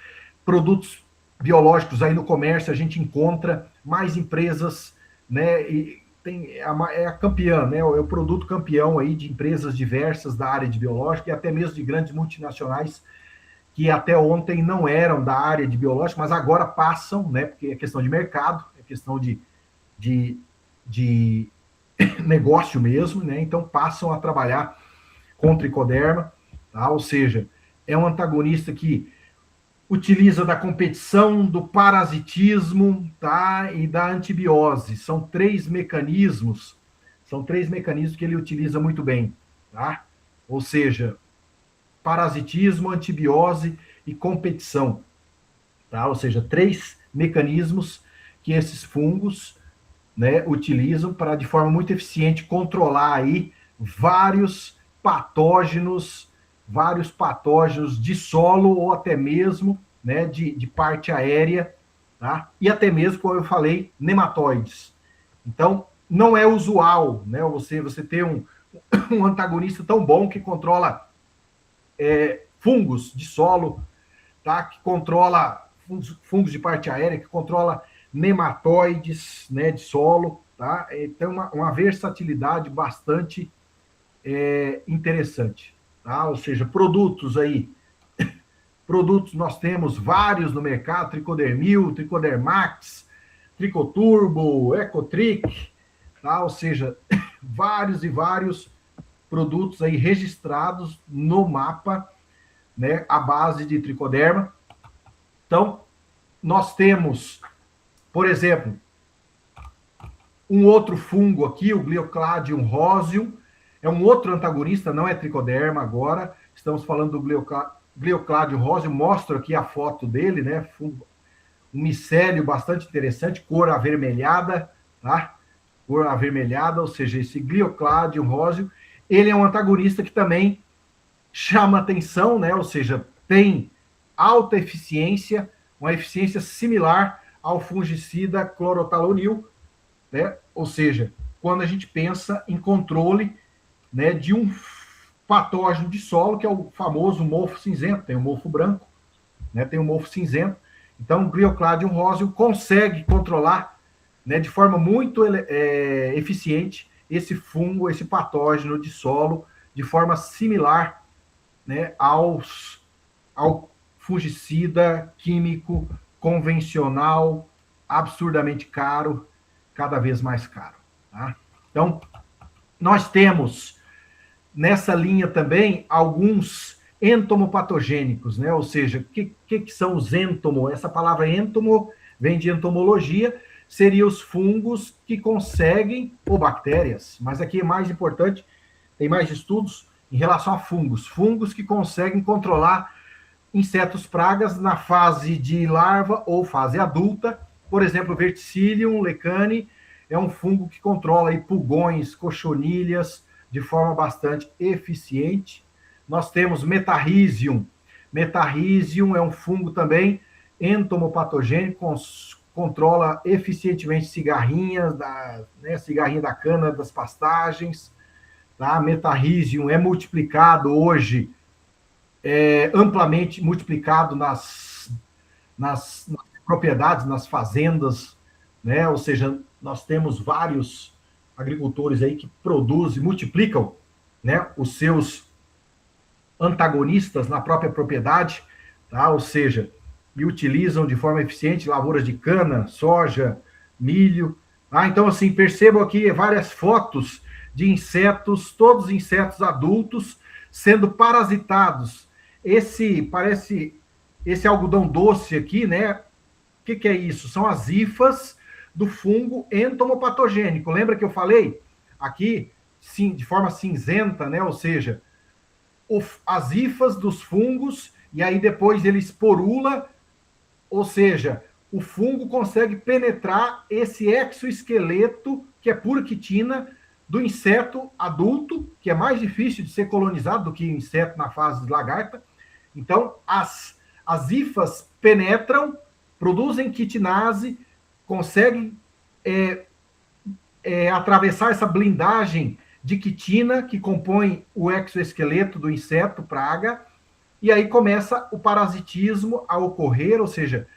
produtos biológicos aí no comércio a gente encontra, mais empresas, né, e é a campeã, né, é o produto campeão aí de empresas diversas da área de biológico e até mesmo de grandes multinacionais que até ontem não eram da área de biológico, mas agora passam, né, porque é questão de mercado, é questão de negócio mesmo, né, então passam a trabalhar com Trichoderma, tá? Ou seja, é um antagonista que utiliza da competição, do parasitismo, tá? E da antibiose. São três mecanismos que ele utiliza muito bem, tá? Ou seja, parasitismo, antibiose e competição, tá? Ou seja, três mecanismos que esses fungos, né, utilizam para, de forma muito eficiente, controlar aí vários patógenos de solo ou até mesmo, né, de parte aérea, tá? E até mesmo, como eu falei, nematóides. Então, não é usual, né, você ter um antagonista tão bom que controla fungos de solo, tá? Que controla fungos de parte aérea, que controla nematóides, né, de solo, tá? Então, uma versatilidade bastante interessante, tá? Ou seja, produtos, nós temos vários no mercado, Tricodermil, Tricodermax, Tricoturbo, Ecotric, tá? Ou seja, vários e vários produtos aí registrados no mapa, né, à base de Tricoderma. Então, nós temos, por exemplo, Um outro fungo aqui, o Gliocladium roseum, é um outro antagonista, não é tricoderma agora, estamos falando do Gliocladium roseum, mostro aqui a foto dele, né? Fungo, um micélio bastante interessante, cor avermelhada, tá? Cor avermelhada, ou seja, esse Gliocladium roseum, ele é um antagonista que também chama atenção, né? Ou seja, tem alta eficiência, uma eficiência similar ao fungicida clorotalonil, né? Ou seja, quando a gente pensa em controle, né, de um patógeno de solo, que é o famoso mofo cinzento, tem o mofo branco, né, tem o mofo cinzento. Então, o Gliocladium roseum consegue controlar, né, de forma muito eficiente esse fungo, esse patógeno de solo, de forma similar, né, ao fungicida químico convencional, absurdamente caro, cada vez mais caro. Tá? Então, nós temos nessa linha também alguns entomopatogênicos, né? Ou seja, o que são os entomo? Essa palavra entomo vem de entomologia, seriam os fungos que conseguem, ou bactérias, mas aqui é mais importante, tem mais estudos em relação a fungos. Fungos que conseguem controlar insetos pragas na fase de larva ou fase adulta. Por exemplo, Verticillium lecani é um fungo que controla aí pulgões, cochonilhas de forma bastante eficiente. Nós temos Metarrhizium. Metarrhizium é um fungo também entomopatogênico, controla eficientemente cigarrinha da cana, das pastagens. Tá? Metarrhizium é multiplicado hoje, amplamente multiplicado nas propriedades, nas fazendas, né? Ou seja, nós temos vários agricultores aí que produzem, multiplicam, né, os seus antagonistas na própria propriedade, tá? Ou seja, e utilizam de forma eficiente lavouras de cana, soja, milho. Tá? Então, assim, percebam aqui várias fotos de insetos, todos insetos adultos, sendo parasitados. Esse algodão doce aqui, né? O que é isso? São as hifas do fungo entomopatogênico. Lembra que eu falei aqui, sim, de forma cinzenta, né? Ou seja, as hifas dos fungos, e aí depois ele esporula, ou seja, o fungo consegue penetrar esse exoesqueleto, que é pura quitina, do inseto adulto, que é mais difícil de ser colonizado do que o inseto na fase de lagarta. Então, as hifas penetram, produzem quitinase, conseguem atravessar essa blindagem de quitina que compõe o exoesqueleto do inseto praga, e aí começa o parasitismo a ocorrer, ou seja,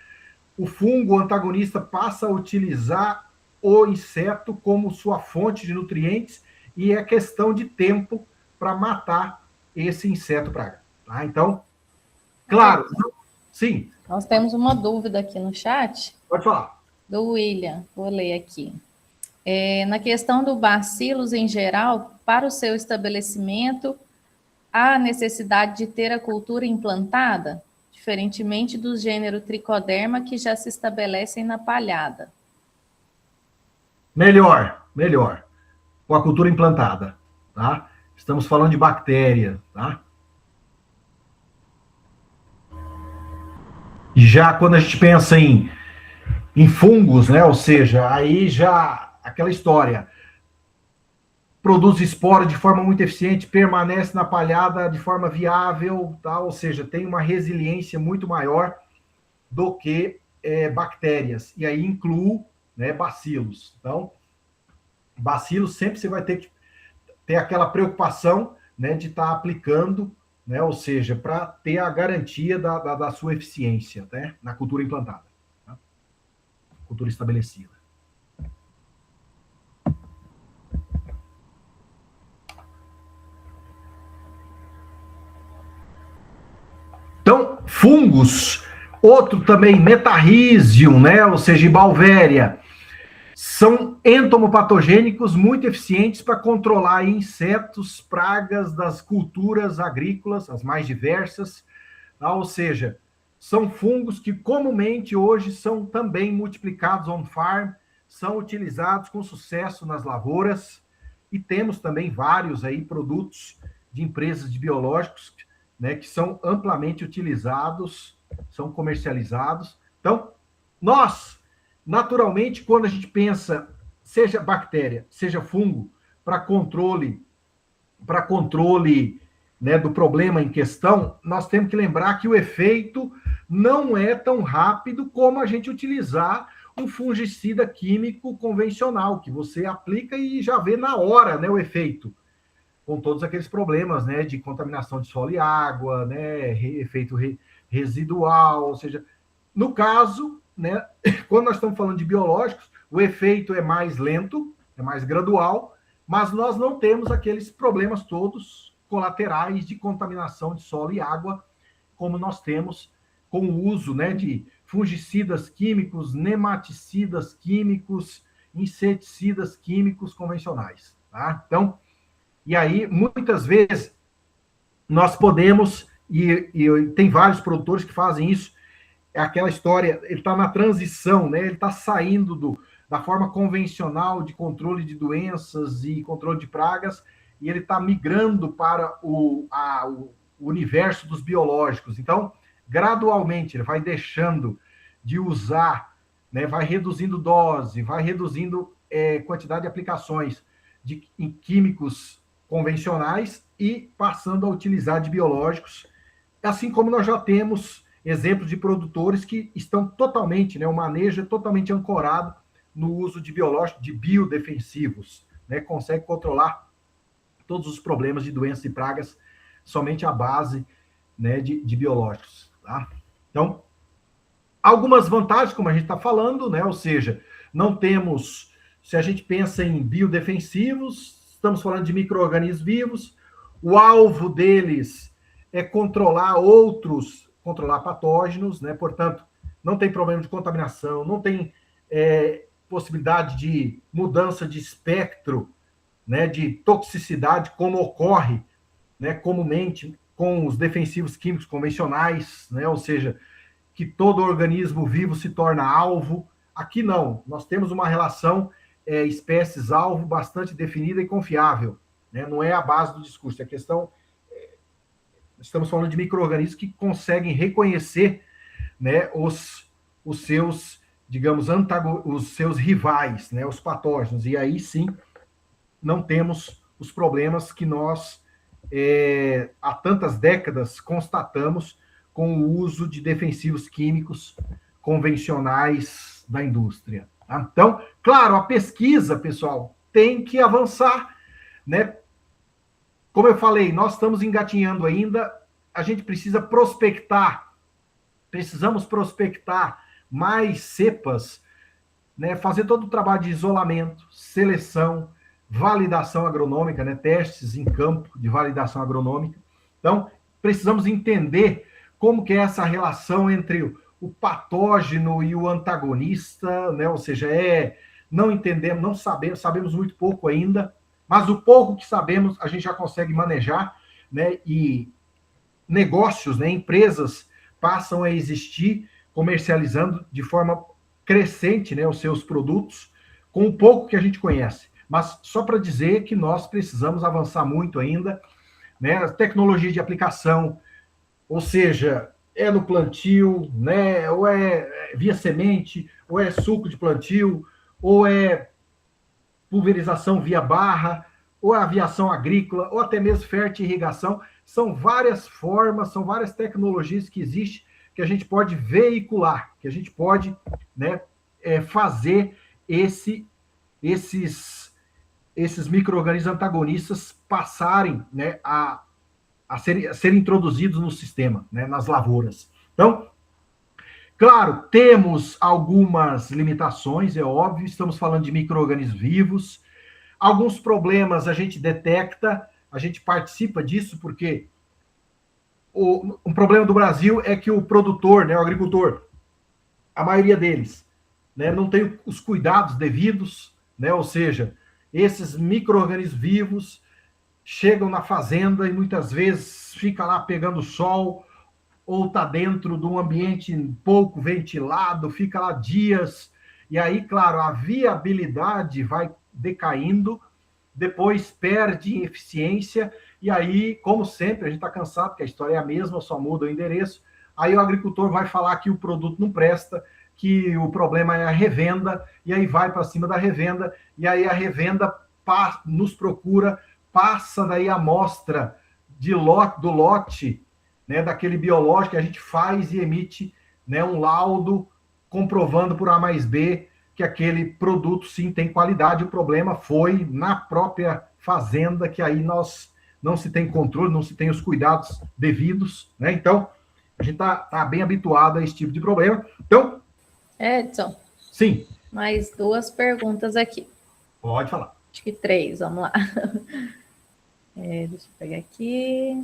o fungo antagonista passa a utilizar o inseto como sua fonte de nutrientes, e é questão de tempo para matar esse inseto praga. Tá? Então, claro, sim. Nós temos uma dúvida aqui no chat. Pode falar. Do William, vou ler aqui. Na questão do bacilos em geral, para o seu estabelecimento, há necessidade de ter a cultura implantada, diferentemente do gênero Tricoderma, que já se estabelecem na palhada. Melhor, com a cultura implantada, tá? Estamos falando de bactéria, tá? E já quando a gente pensa em fungos, né? Ou seja, aí já aquela história, produz esporo de forma muito eficiente, permanece na palhada de forma viável, tá? Ou seja, tem uma resiliência muito maior do que bactérias. E aí incluo, né, bacilos. Então, bacilos sempre você vai ter que ter aquela preocupação, né, de estar aplicando, né? Ou seja, para ter a garantia da sua eficiência, né, na cultura implantada, tá? Cultura estabelecida. Então, fungos, outro também, Metarrhizium, né? Ou seja, Balvéria, são entomopatogênicos muito eficientes para controlar insetos, pragas das culturas agrícolas, as mais diversas, tá? Ou seja, são fungos que comumente hoje são também multiplicados on-farm, são utilizados com sucesso nas lavouras, e temos também vários aí produtos de empresas de biológicos, né, que são amplamente utilizados, são comercializados. Então, nós, naturalmente, quando a gente pensa, seja bactéria, seja fungo, para controle, né, do problema em questão, nós temos que lembrar que o efeito não é tão rápido como a gente utilizar um fungicida químico convencional, que você aplica e já vê na hora, né, o efeito, com todos aqueles problemas, né, de contaminação de solo e água, né, efeito residual, ou seja, no caso, né, quando nós estamos falando de biológicos, o efeito é mais lento, é mais gradual, mas nós não temos aqueles problemas todos colaterais de contaminação de solo e água, como nós temos com o uso, né, de fungicidas químicos, nematicidas químicos, inseticidas químicos convencionais, tá? Então, e aí, muitas vezes, nós podemos, e tem vários produtores que fazem isso, é aquela história, ele está na transição, né? Ele está saindo da forma convencional de controle de doenças e controle de pragas, e ele está migrando para o universo dos biológicos. Então, gradualmente, ele vai deixando de usar, né? Vai reduzindo dose, vai reduzindo quantidade de aplicações em químicos convencionais e passando a utilizar de biológicos, assim como nós já temos exemplos de produtores que estão totalmente, né, o manejo é totalmente ancorado no uso de biológicos, de biodefensivos, né, consegue controlar todos os problemas de doenças e pragas somente à base, né, de biológicos, tá? Então, algumas vantagens, como a gente está falando, né, ou seja, não temos, se a gente pensa em biodefensivos, estamos falando de micro-organismos vivos, o alvo deles é controlar patógenos, né? Portanto, não tem problema de contaminação, não tem possibilidade de mudança de espectro, né, de toxicidade, como ocorre, né, comumente com os defensivos químicos convencionais, né? Ou seja, que todo organismo vivo se torna alvo. Aqui não, nós temos uma relação espécies-alvo bastante definida e confiável, né? Não é a base do discurso, a questão, estamos falando de micro-organismos que conseguem reconhecer, né, os seus, digamos, os seus rivais, né, os patógenos, e aí sim não temos os problemas que nós há tantas décadas constatamos com o uso de defensivos químicos convencionais da indústria. Tá? Então, claro, a pesquisa, pessoal, tem que avançar, né? Como eu falei, nós estamos engatinhando ainda, a gente precisa precisamos prospectar mais cepas, né? Fazer todo o trabalho de isolamento, seleção, validação agronômica, né? Testes em campo de validação agronômica. Então, precisamos entender como que é essa relação entre o patógeno e o antagonista, né? Ou seja, não entendemos, não sabemos muito pouco ainda, mas o pouco que sabemos a gente já consegue manejar, né? E negócios, né? Empresas passam a existir comercializando de forma crescente, né, os seus produtos com o pouco que a gente conhece. Mas só para dizer que nós precisamos avançar muito ainda, né? As tecnologias de aplicação, ou seja, é no plantio, né? Ou é via semente, ou é suco de plantio, ou é pulverização via barra, ou é aviação agrícola, ou até mesmo fertirrigação. São várias formas, são várias tecnologias que existem que a gente pode veicular, que a gente pode, né, fazer esses micro-organismos antagonistas passarem, né, a serem introduzidos no sistema, né, nas lavouras. Então, claro, temos algumas limitações, é óbvio, estamos falando de micro-organismos vivos, alguns problemas a gente detecta, a gente participa disso, porque um problema do Brasil é que o produtor, né, o agricultor, a maioria deles, né, não tem os cuidados devidos, né, ou seja, esses micro-organismos vivos chegam na fazenda e muitas vezes fica lá pegando sol ou está dentro de um ambiente pouco ventilado, fica lá dias e aí, claro, a viabilidade vai decaindo, depois perde em eficiência, e aí, como sempre, a gente está cansado, porque a história é a mesma, só muda o endereço, aí o agricultor vai falar que o produto não presta, que o problema é a revenda, e aí vai para cima da revenda, e aí a revenda nos procura, passa daí a amostra do lote, né, daquele biológico que a gente faz e emite, né, um laudo comprovando por A mais B que aquele produto sim tem qualidade. O problema foi na própria fazenda, que aí nós não se tem controle, não se tem os cuidados devidos, né? Então, a gente tá bem habituado a esse tipo de problema. Então, Edson, sim. mais 2 perguntas aqui. Pode falar. Acho que 3, vamos lá. Deixa eu pegar aqui.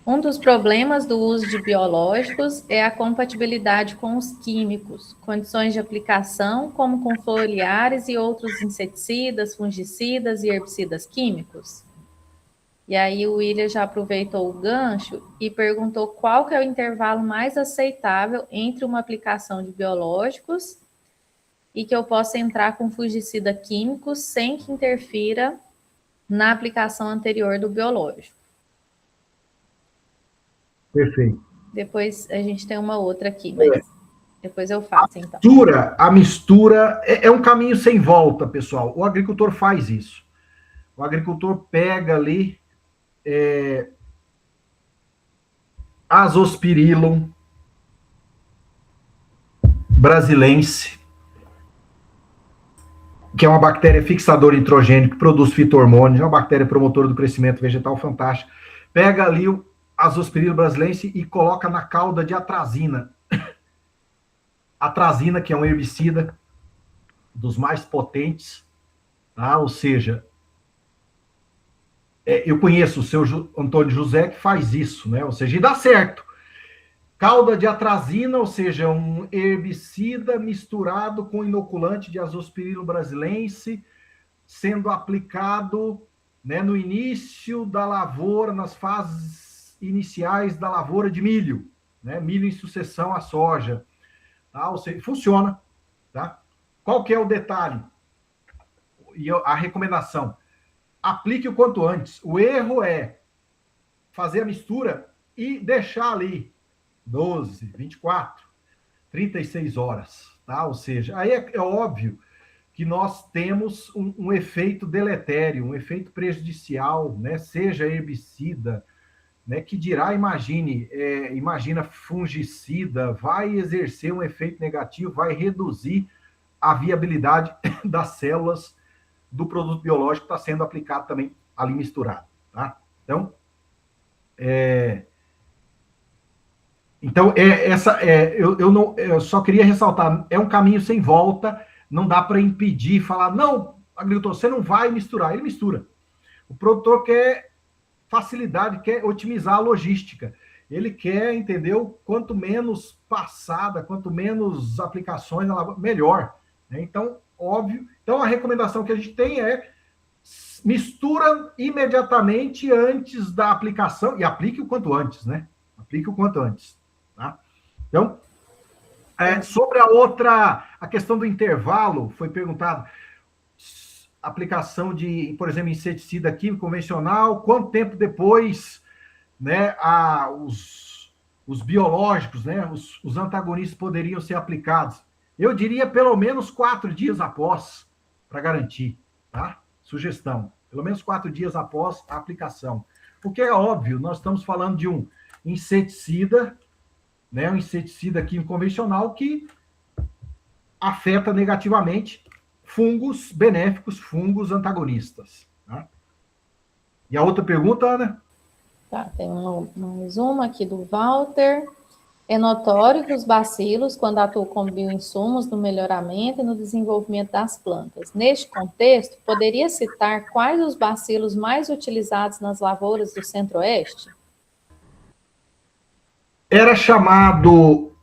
Um dos problemas do uso de biológicos é a compatibilidade com os químicos, condições de aplicação, como com foliares e outros inseticidas, fungicidas e herbicidas químicos. E aí o William já aproveitou o gancho e perguntou qual que é o intervalo mais aceitável entre uma aplicação de biológicos e que eu possa entrar com fungicida químico sem que interfira na aplicação anterior do biológico. Perfeito. Depois a gente tem uma outra aqui, mas depois eu faço, então. A mistura é um caminho sem volta, pessoal. O agricultor faz isso. O agricultor pega ali Azospirillum brasilense, que é uma bactéria fixadora nitrogênio, que produz fito-hormônios, é uma bactéria promotora do crescimento vegetal fantástica. Pega ali o Azospirillum brasilense e coloca na cauda de atrazina. Atrazina, que é um herbicida dos mais potentes, tá? Ou seja, eu conheço o seu Antônio José que faz isso, né? Ou seja, e dá certo. Cauda de atrazina, ou seja, um herbicida misturado com inoculante de Azospirillum brasilense, sendo aplicado, né, no início da lavoura, nas fases iniciais da lavoura de milho, né? Milho em sucessão à soja. Tá? Ou seja, funciona. Tá? Qual que é o detalhe? E a recomendação? Aplique o quanto antes. O erro é fazer a mistura e deixar ali 12, 24, 36 horas. Tá? Ou seja, aí é óbvio que nós temos um efeito deletério, um efeito prejudicial, né? Seja herbicida, né, que dirá, imagina fungicida, vai exercer um efeito negativo, vai reduzir a viabilidade das células do produto biológico que está sendo aplicado também ali misturado. Tá? Então, eu só queria ressaltar, é um caminho sem volta, não dá para impedir, falar, não, agricultor, você não vai misturar. Ele mistura. O produtor quer facilidade, quer otimizar a logística. Ele quer, entendeu? Quanto menos passada, quanto menos aplicações, melhor. Né? Então, óbvio. Então, a recomendação que a gente tem é mistura imediatamente antes da aplicação e aplique o quanto antes, né? Aplique o quanto antes. Tá? Então, sobre a questão do intervalo, foi perguntado, aplicação de, por exemplo, inseticida químico convencional, quanto tempo depois, né, os biológicos, né, os antagonistas poderiam ser aplicados? Eu diria pelo menos 4 dias após, para garantir, tá? Sugestão, pelo menos 4 dias após a aplicação. Porque é óbvio, nós estamos falando de um inseticida, né, um inseticida químico convencional que afeta negativamente fungos benéficos, fungos antagonistas. Tá? E a outra pergunta, Ana? Tá, tem mais uma aqui do Walter. É notório que os bacilos, quando atuam como bioinsumos no melhoramento e no desenvolvimento das plantas. Neste contexto, poderia citar quais os bacilos mais utilizados nas lavouras do Centro-Oeste? Era chamado...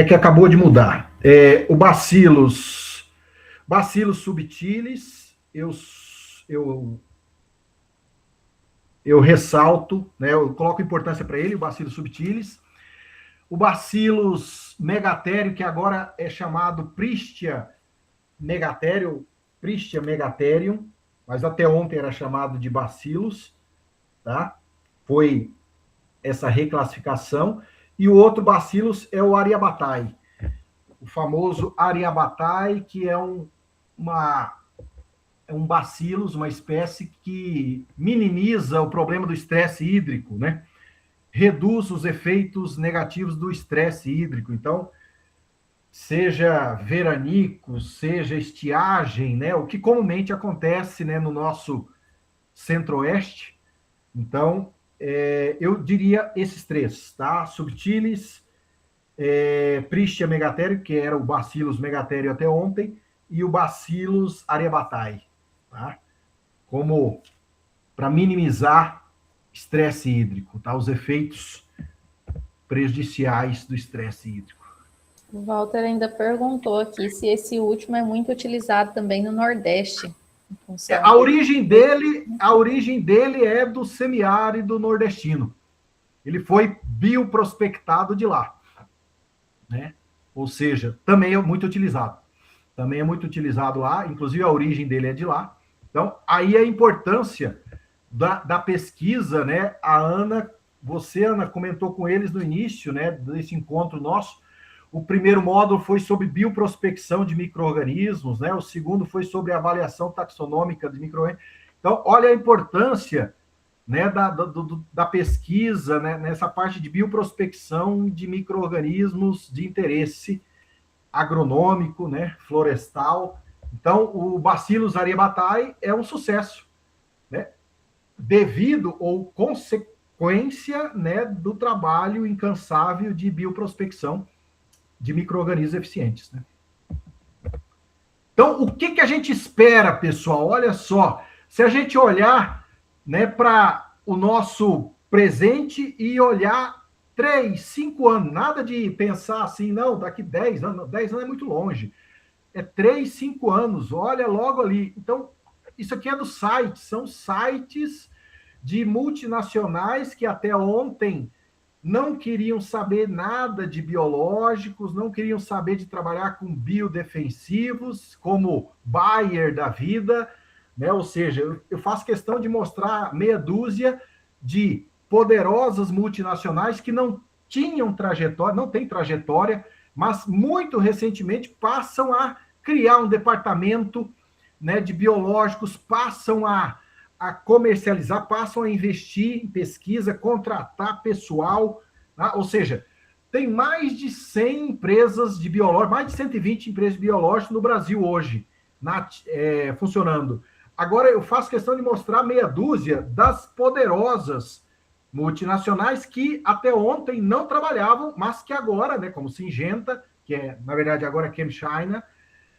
que acabou de mudar. O Bacillus subtilis, eu eu ressalto, né, eu coloco importância para ele, o Bacillus subtilis, o Bacillus megaterium, que agora é chamado Pristia megaterium, mas até ontem era chamado de Bacillus, tá? Foi essa reclassificação. E o outro Bacillus é o Ariabatai, o famoso Ariabatai, que é um bacillus, uma espécie que minimiza o problema do estresse hídrico, né? Reduz os efeitos negativos do estresse hídrico. Então, seja veranico, seja estiagem, né? O que comumente acontece, né, no nosso centro-oeste. Então, eu diria esses três, tá? Subtilis, Pristia megaterium, que era o Bacillus megaterium até ontem, e o Bacillus ariabatai, tá? Como para minimizar estresse hídrico, tá? Os efeitos prejudiciais do estresse hídrico. O Walter ainda perguntou aqui se esse último é muito utilizado também no Nordeste. A origem dele é do semiárido nordestino. Ele foi bioprospectado de lá, né? Ou seja, também é muito utilizado. Também é muito utilizado lá, inclusive a origem dele é de lá. Então, aí a importância da pesquisa, né? A Ana, Ana, comentou com eles no início, né, desse encontro nosso. O primeiro módulo foi sobre bioprospecção de micro-organismos, né? O segundo foi sobre avaliação taxonômica de micro-organismos. Então, olha a importância, né, da pesquisa, né, nessa parte de bioprospecção de micro-organismos de interesse agronômico, né, florestal. Então, o Bacillus ariabatai é um sucesso, né, devido ou consequência, né, do trabalho incansável de bioprospecção de micro-organismos eficientes, né? Então, o que a gente espera, pessoal? Olha só, se a gente olhar, né, para o nosso presente e olhar 3, 5 anos, nada de pensar assim, não, daqui 10 anos é muito longe. É 3, 5 anos, olha logo ali. Então, isso aqui é do site, são sites de multinacionais que até ontem não queriam saber nada de biológicos, não queriam saber de trabalhar com biodefensivos, como Bayer da vida, né? Ou seja, eu faço questão de mostrar meia dúzia de poderosas multinacionais que não tinham trajetória, não têm trajetória, mas muito recentemente passam a criar um departamento, né, de biológicos, passam a comercializar, passam a investir em pesquisa, contratar pessoal, tá? Ou seja, tem mais de 100 empresas de biológicos, mais de 120 empresas de biológicos no Brasil hoje, funcionando. Agora, eu faço questão de mostrar meia dúzia das poderosas multinacionais que até ontem não trabalhavam, mas que agora, né, como Syngenta, que é, na verdade, agora ChemChina,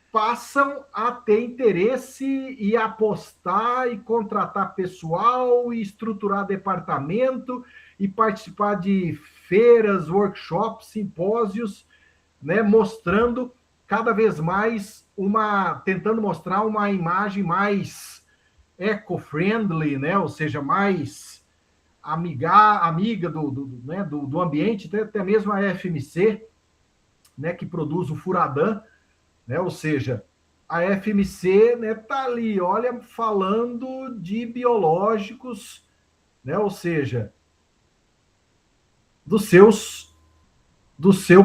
passam a ter interesse e apostar e contratar pessoal e estruturar departamento e participar de feiras, workshops, simpósios, né, mostrando cada vez mais tentando mostrar uma imagem mais eco-friendly, né, ou seja, mais amiga do ambiente, até mesmo a FMC, né, que produz o Furadan, né? Ou seja, a FMC, né, tá ali, olha, falando de biológicos, né? Ou seja, do seu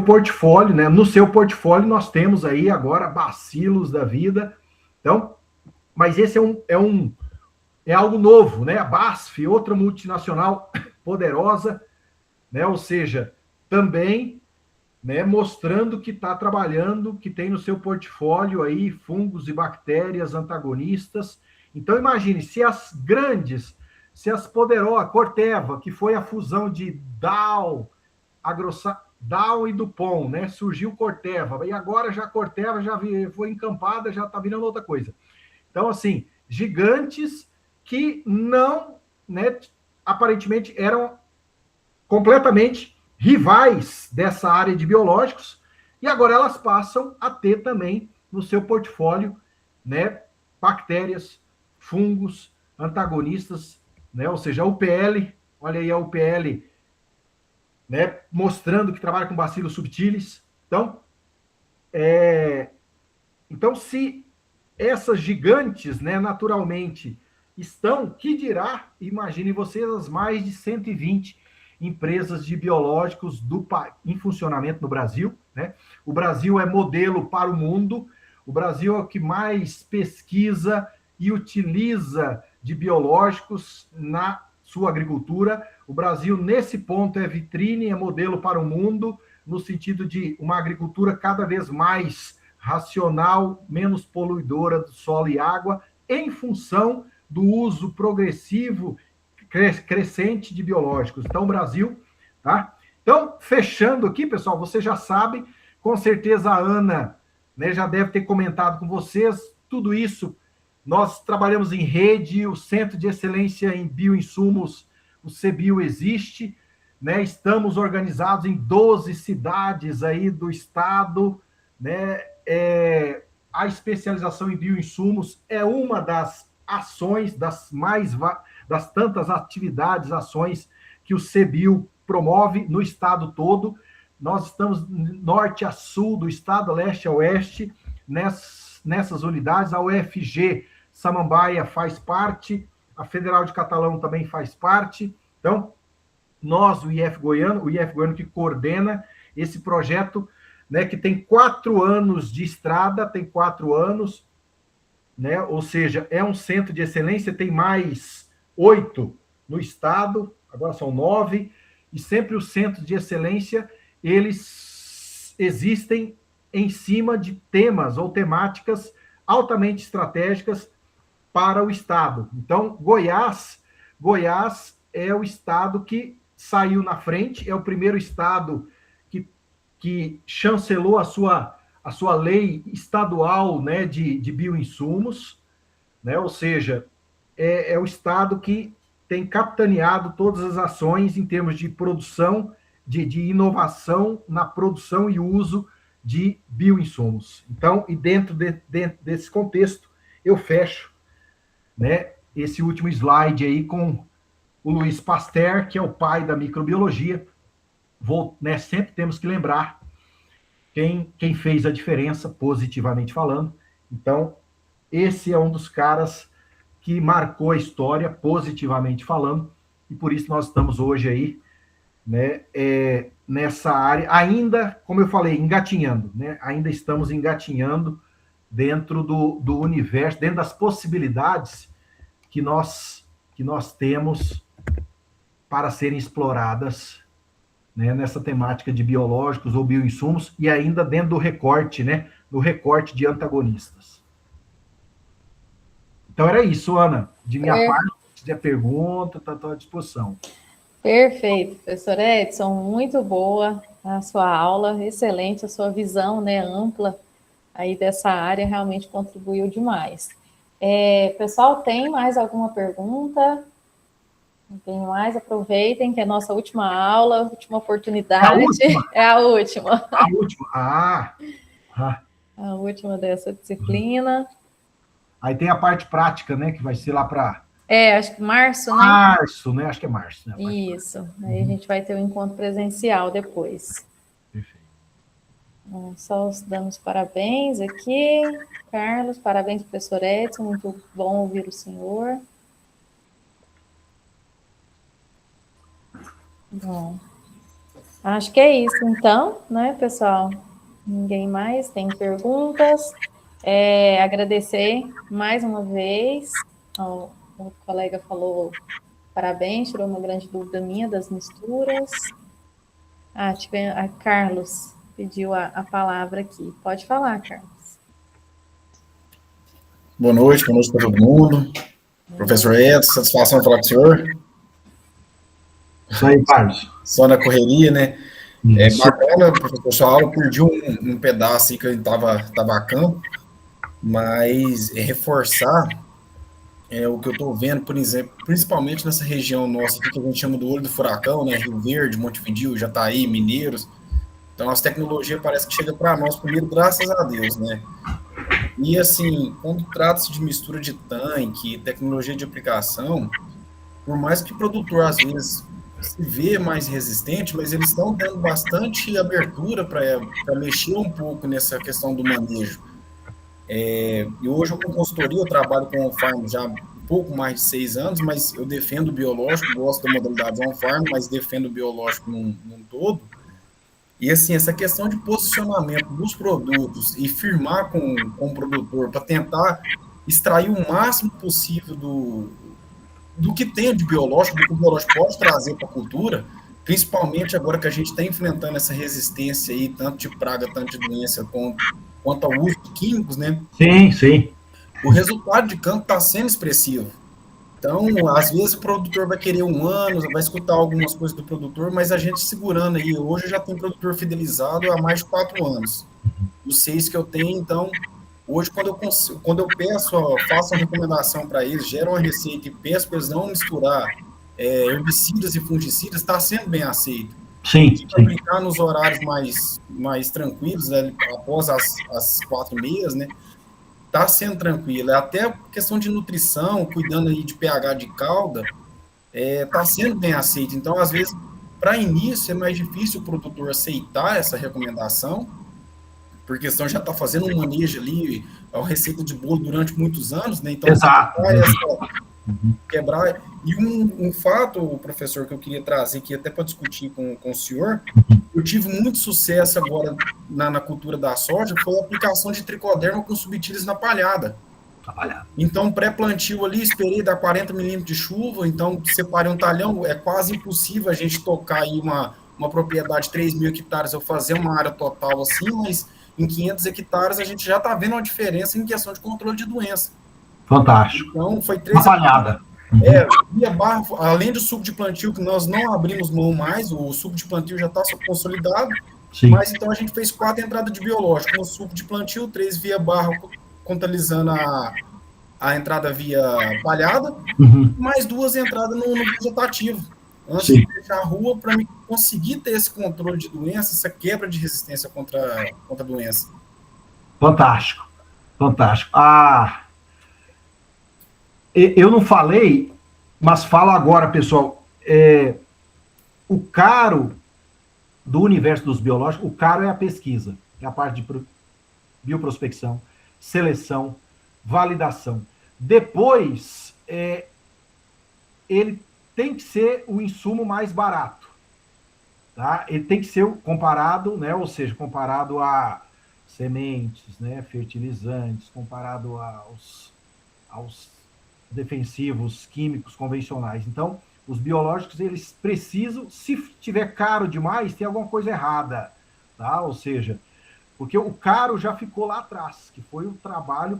portfólio, né? No seu portfólio nós temos aí agora bacilos da vida. Então, mas esse é algo novo, né? A BASF, outra multinacional poderosa, né? Ou seja, também, né, mostrando que está trabalhando, que tem no seu portfólio aí fungos e bactérias antagonistas. Então, imagine, se as poderosas, Corteva, que foi a fusão de Dow e DuPont, né, surgiu Corteva, e agora já Corteva já foi encampada, já está virando outra coisa. Então, assim, gigantes que não, né, aparentemente eram completamente rivais dessa área de biológicos, e agora elas passam a ter também no seu portfólio, né, bactérias, fungos, antagonistas né? Ou seja, a UPL, olha aí a UPL, né? Mostrando que trabalha com Bacillus subtilis. Então, se essas gigantes, né, naturalmente, estão, que dirá, imaginem vocês, as mais de 120 empresas de biológicos em funcionamento no Brasil, né? O Brasil é modelo para o mundo, o Brasil é o que mais pesquisa e utiliza de biológicos na sua agricultura. O Brasil, nesse ponto, é vitrine, é modelo para o mundo, no sentido de uma agricultura cada vez mais racional, menos poluidora do solo e água, em função do uso progressivo, crescente de biológicos. Então, Brasil, tá? Então, fechando aqui, pessoal, você já sabe, com certeza a Ana, né, já deve ter comentado com vocês, tudo isso, nós trabalhamos em rede, o Centro de Excelência em Bioinsumos, o CBio existe, né, estamos organizados em 12 cidades aí do estado, né, a especialização em bioinsumos é uma das ações, das tantas atividades, ações que o CBio promove no estado todo. Nós estamos norte a sul do estado, leste a oeste, nessas unidades. A UFG Samambaia faz parte, a Federal de Catalão também faz parte. Então, nós, o IF Goiano que coordena esse projeto, né, que tem 4 anos de estrada, tem 4 anos, né, ou seja, é um centro de excelência, tem mais 8 no estado, agora são 9, e sempre os centros de excelência, eles existem em cima de temas ou temáticas altamente estratégicas para o estado. Então, Goiás é o estado que saiu na frente, é o primeiro estado que chancelou a sua lei estadual, né, de bioinsumos, né, ou seja, é o estado que tem capitaneado todas as ações em termos de produção, de inovação na produção e uso de bioinsumos. Então, e dentro desse contexto, eu fecho, né, esse último slide aí com o Louis Pasteur, que é o pai da microbiologia. Né, sempre temos que lembrar quem fez a diferença, positivamente falando. Então, esse é um dos caras que marcou a história, positivamente falando, e por isso nós estamos hoje aí, né, nessa área, ainda, como eu falei, engatinhando, né, ainda estamos engatinhando dentro do universo, dentro das possibilidades que nós temos para serem exploradas, né, nessa temática de biológicos ou bioinsumos, e ainda dentro do recorte, né, no recorte de antagonistas. Então era isso, Ana. De minha parte, se tiver pergunta, está à disposição. Perfeito, professor Edson, muito boa a sua aula, excelente a sua visão, né, ampla aí dessa área, realmente contribuiu demais. Pessoal, tem mais alguma pergunta? Não tem mais? Aproveitem que é a nossa última aula, última oportunidade. É a última. A última. A última dessa disciplina. Aí tem a parte prática, né, que vai ser lá para... acho que março, né? Março, né? Acho que é março. Né? Isso. Aí a gente vai ter um encontro presencial depois. Perfeito. Só damos parabéns aqui. Carlos, parabéns, professor Edson. Muito bom ouvir o senhor. Bom, acho que é isso, então, né, pessoal? Ninguém mais tem perguntas. Agradecer mais uma vez. O colega falou parabéns, tirou uma grande dúvida minha das misturas. A Carlos pediu a palavra aqui. Pode falar, Carlos. Boa noite para todo mundo. Professor Edson, satisfação falar com o senhor. Isso aí, Carlos. Só na correria, né? Bacana, professor, sua aula, perdi um pedaço aí que eu estava a campo, mas reforçar o que eu estou vendo, por exemplo, principalmente nessa região nossa aqui, que a gente chama do olho do furacão, né? Rio Verde, Montevidéu, Jataí, Mineiros. Então, as tecnologias parece que chegam para nós primeiro, graças a Deus, né? E, assim, quando trata-se de mistura de tanque, tecnologia de aplicação, por mais que o produtor, às vezes, se vê mais resistente, mas eles estão dando bastante abertura para mexer um pouco nessa questão do manejo. E hoje, com consultoria, eu trabalho com on-farm já há um pouco mais de 6 anos, mas eu defendo o biológico, gosto da modalidade on-farm, mas defendo o biológico num todo. E, assim, essa questão de posicionamento dos produtos e firmar com o produtor para tentar extrair o máximo possível do que tem de biológico, do que o biológico pode trazer para a cultura, principalmente agora que a gente está enfrentando essa resistência aí, tanto de praga, tanto de doença, quanto ao uso de químicos, né? Sim, sim. O resultado de campo está sendo expressivo. Então, às vezes o produtor vai querer 1 ano, vai escutar algumas coisas do produtor, mas a gente segurando aí, hoje já tem produtor fidelizado há mais de 4 anos. Os 6 que eu tenho, então, hoje quando eu peço, faço uma recomendação para eles, gero uma receita e peço para eles não misturar herbicidas e fungicidas, está sendo bem aceito. Sim, sim. Aplicar nos horários mais tranquilos, né, após as 4h30, né? Está sendo tranquilo. Até a questão de nutrição, cuidando aí de pH de cauda, está sendo bem aceito. Então, às vezes, para início, é mais difícil o produtor aceitar essa recomendação, porque senão já está fazendo um manejo ali, a receita de bolo durante muitos anos, né? Então, exato. Quebrar. E um fato, professor, que eu queria trazer aqui até para discutir com o senhor, eu tive muito sucesso agora na cultura da soja, foi a aplicação de tricoderma com subtílios na palhada. Então, pré-plantio ali, esperei dar 40 milímetros de chuva, então separei um talhão, é quase impossível a gente tocar aí uma propriedade de 3.000 hectares, eu fazer uma área total assim, mas em 500 hectares a gente já está vendo uma diferença em questão de controle de doença. Fantástico. Então, foi 3 uma palhada. Via barra, além do suco de plantio, que nós não abrimos mão mais, o suco de plantio já está consolidado, sim. Mas então a gente fez 4 entradas de biológico, no suco de plantio, 3 via barra, contabilizando a entrada via palhada, mais 2 entradas no vegetativo, antes de fechar a rua, para conseguir ter esse controle de doença, essa quebra de resistência contra a doença. Fantástico, fantástico. Eu não falei, mas falo agora, pessoal. O caro do universo dos biológicos, o caro é a pesquisa, é a parte de bioprospecção, seleção, validação. Depois, ele tem que ser o insumo mais barato. Tá? Ele tem que ser comparado, né? Ou seja, comparado a sementes, né? Fertilizantes, comparado aos defensivos químicos convencionais. Então, os biológicos, eles precisam, se tiver caro demais, tem alguma coisa errada, tá? Ou seja, porque o caro já ficou lá atrás, que foi o trabalho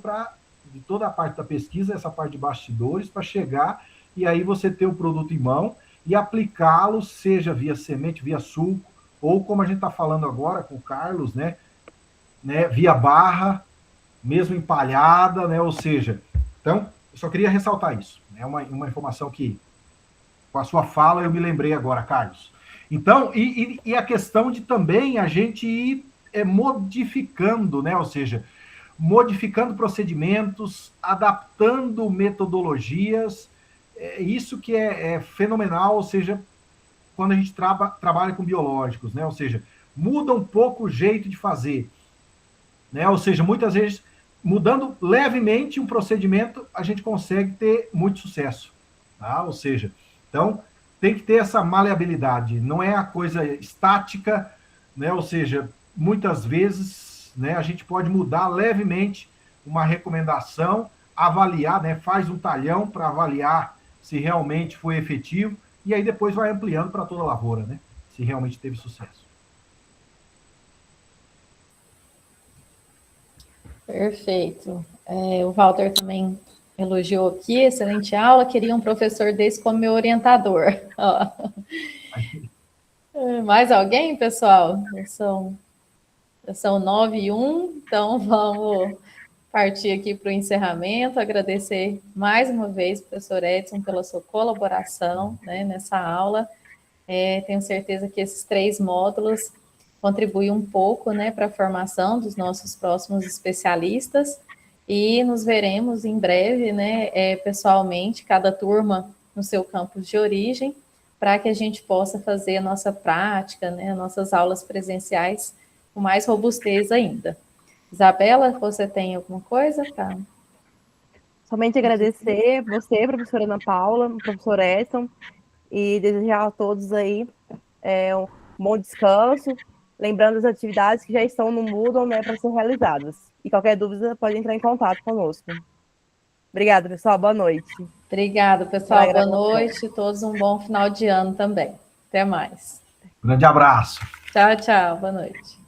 de toda a parte da pesquisa, essa parte de bastidores, para chegar e aí você ter o produto em mão e aplicá-lo, seja via semente, via suco, ou como a gente está falando agora com o Carlos, né, via barra, mesmo empalhada, né? Ou seja, então, eu só queria ressaltar isso. É uma informação que, com a sua fala, eu me lembrei agora, Carlos. Então, e a questão de também a gente ir modificando, né? Ou seja, modificando procedimentos, adaptando metodologias, isso que é fenomenal, ou seja, quando a gente trabalha com biológicos, né? Ou seja, muda um pouco o jeito de fazer, né? Ou seja, muitas vezes, mudando levemente um procedimento, a gente consegue ter muito sucesso, tá? Ou seja, então, tem que ter essa maleabilidade, não é a coisa estática, né? Ou seja, muitas vezes, né, a gente pode mudar levemente uma recomendação, avaliar, né? Faz um talhão para avaliar se realmente foi efetivo, e aí depois vai ampliando para toda a lavoura, né? Se realmente teve sucesso. Perfeito. O Walter também elogiou aqui, excelente aula, queria um professor desse como meu orientador. Mais alguém, pessoal? São 9h01, então vamos partir aqui para o encerramento, agradecer mais uma vez, professor Edson, pela sua colaboração, né, nessa aula. Tenho certeza que esses 3 módulos contribuem um pouco, né, para a formação dos nossos próximos especialistas, e nos veremos em breve, né, pessoalmente, cada turma no seu campus de origem, para que a gente possa fazer a nossa prática, né, nossas aulas presenciais com mais robustez ainda. Isabela, você tem alguma coisa? Tá? Somente agradecer você, professora Ana Paula, professor Edson, e desejar a todos aí um bom descanso, lembrando as atividades que já estão no Moodle, né, para ser realizadas. E qualquer dúvida pode entrar em contato conosco. Obrigada, pessoal. Boa noite. Obrigada, pessoal. Boa noite. Todos um bom final de ano também. Até mais. Grande abraço. Tchau, tchau. Boa noite.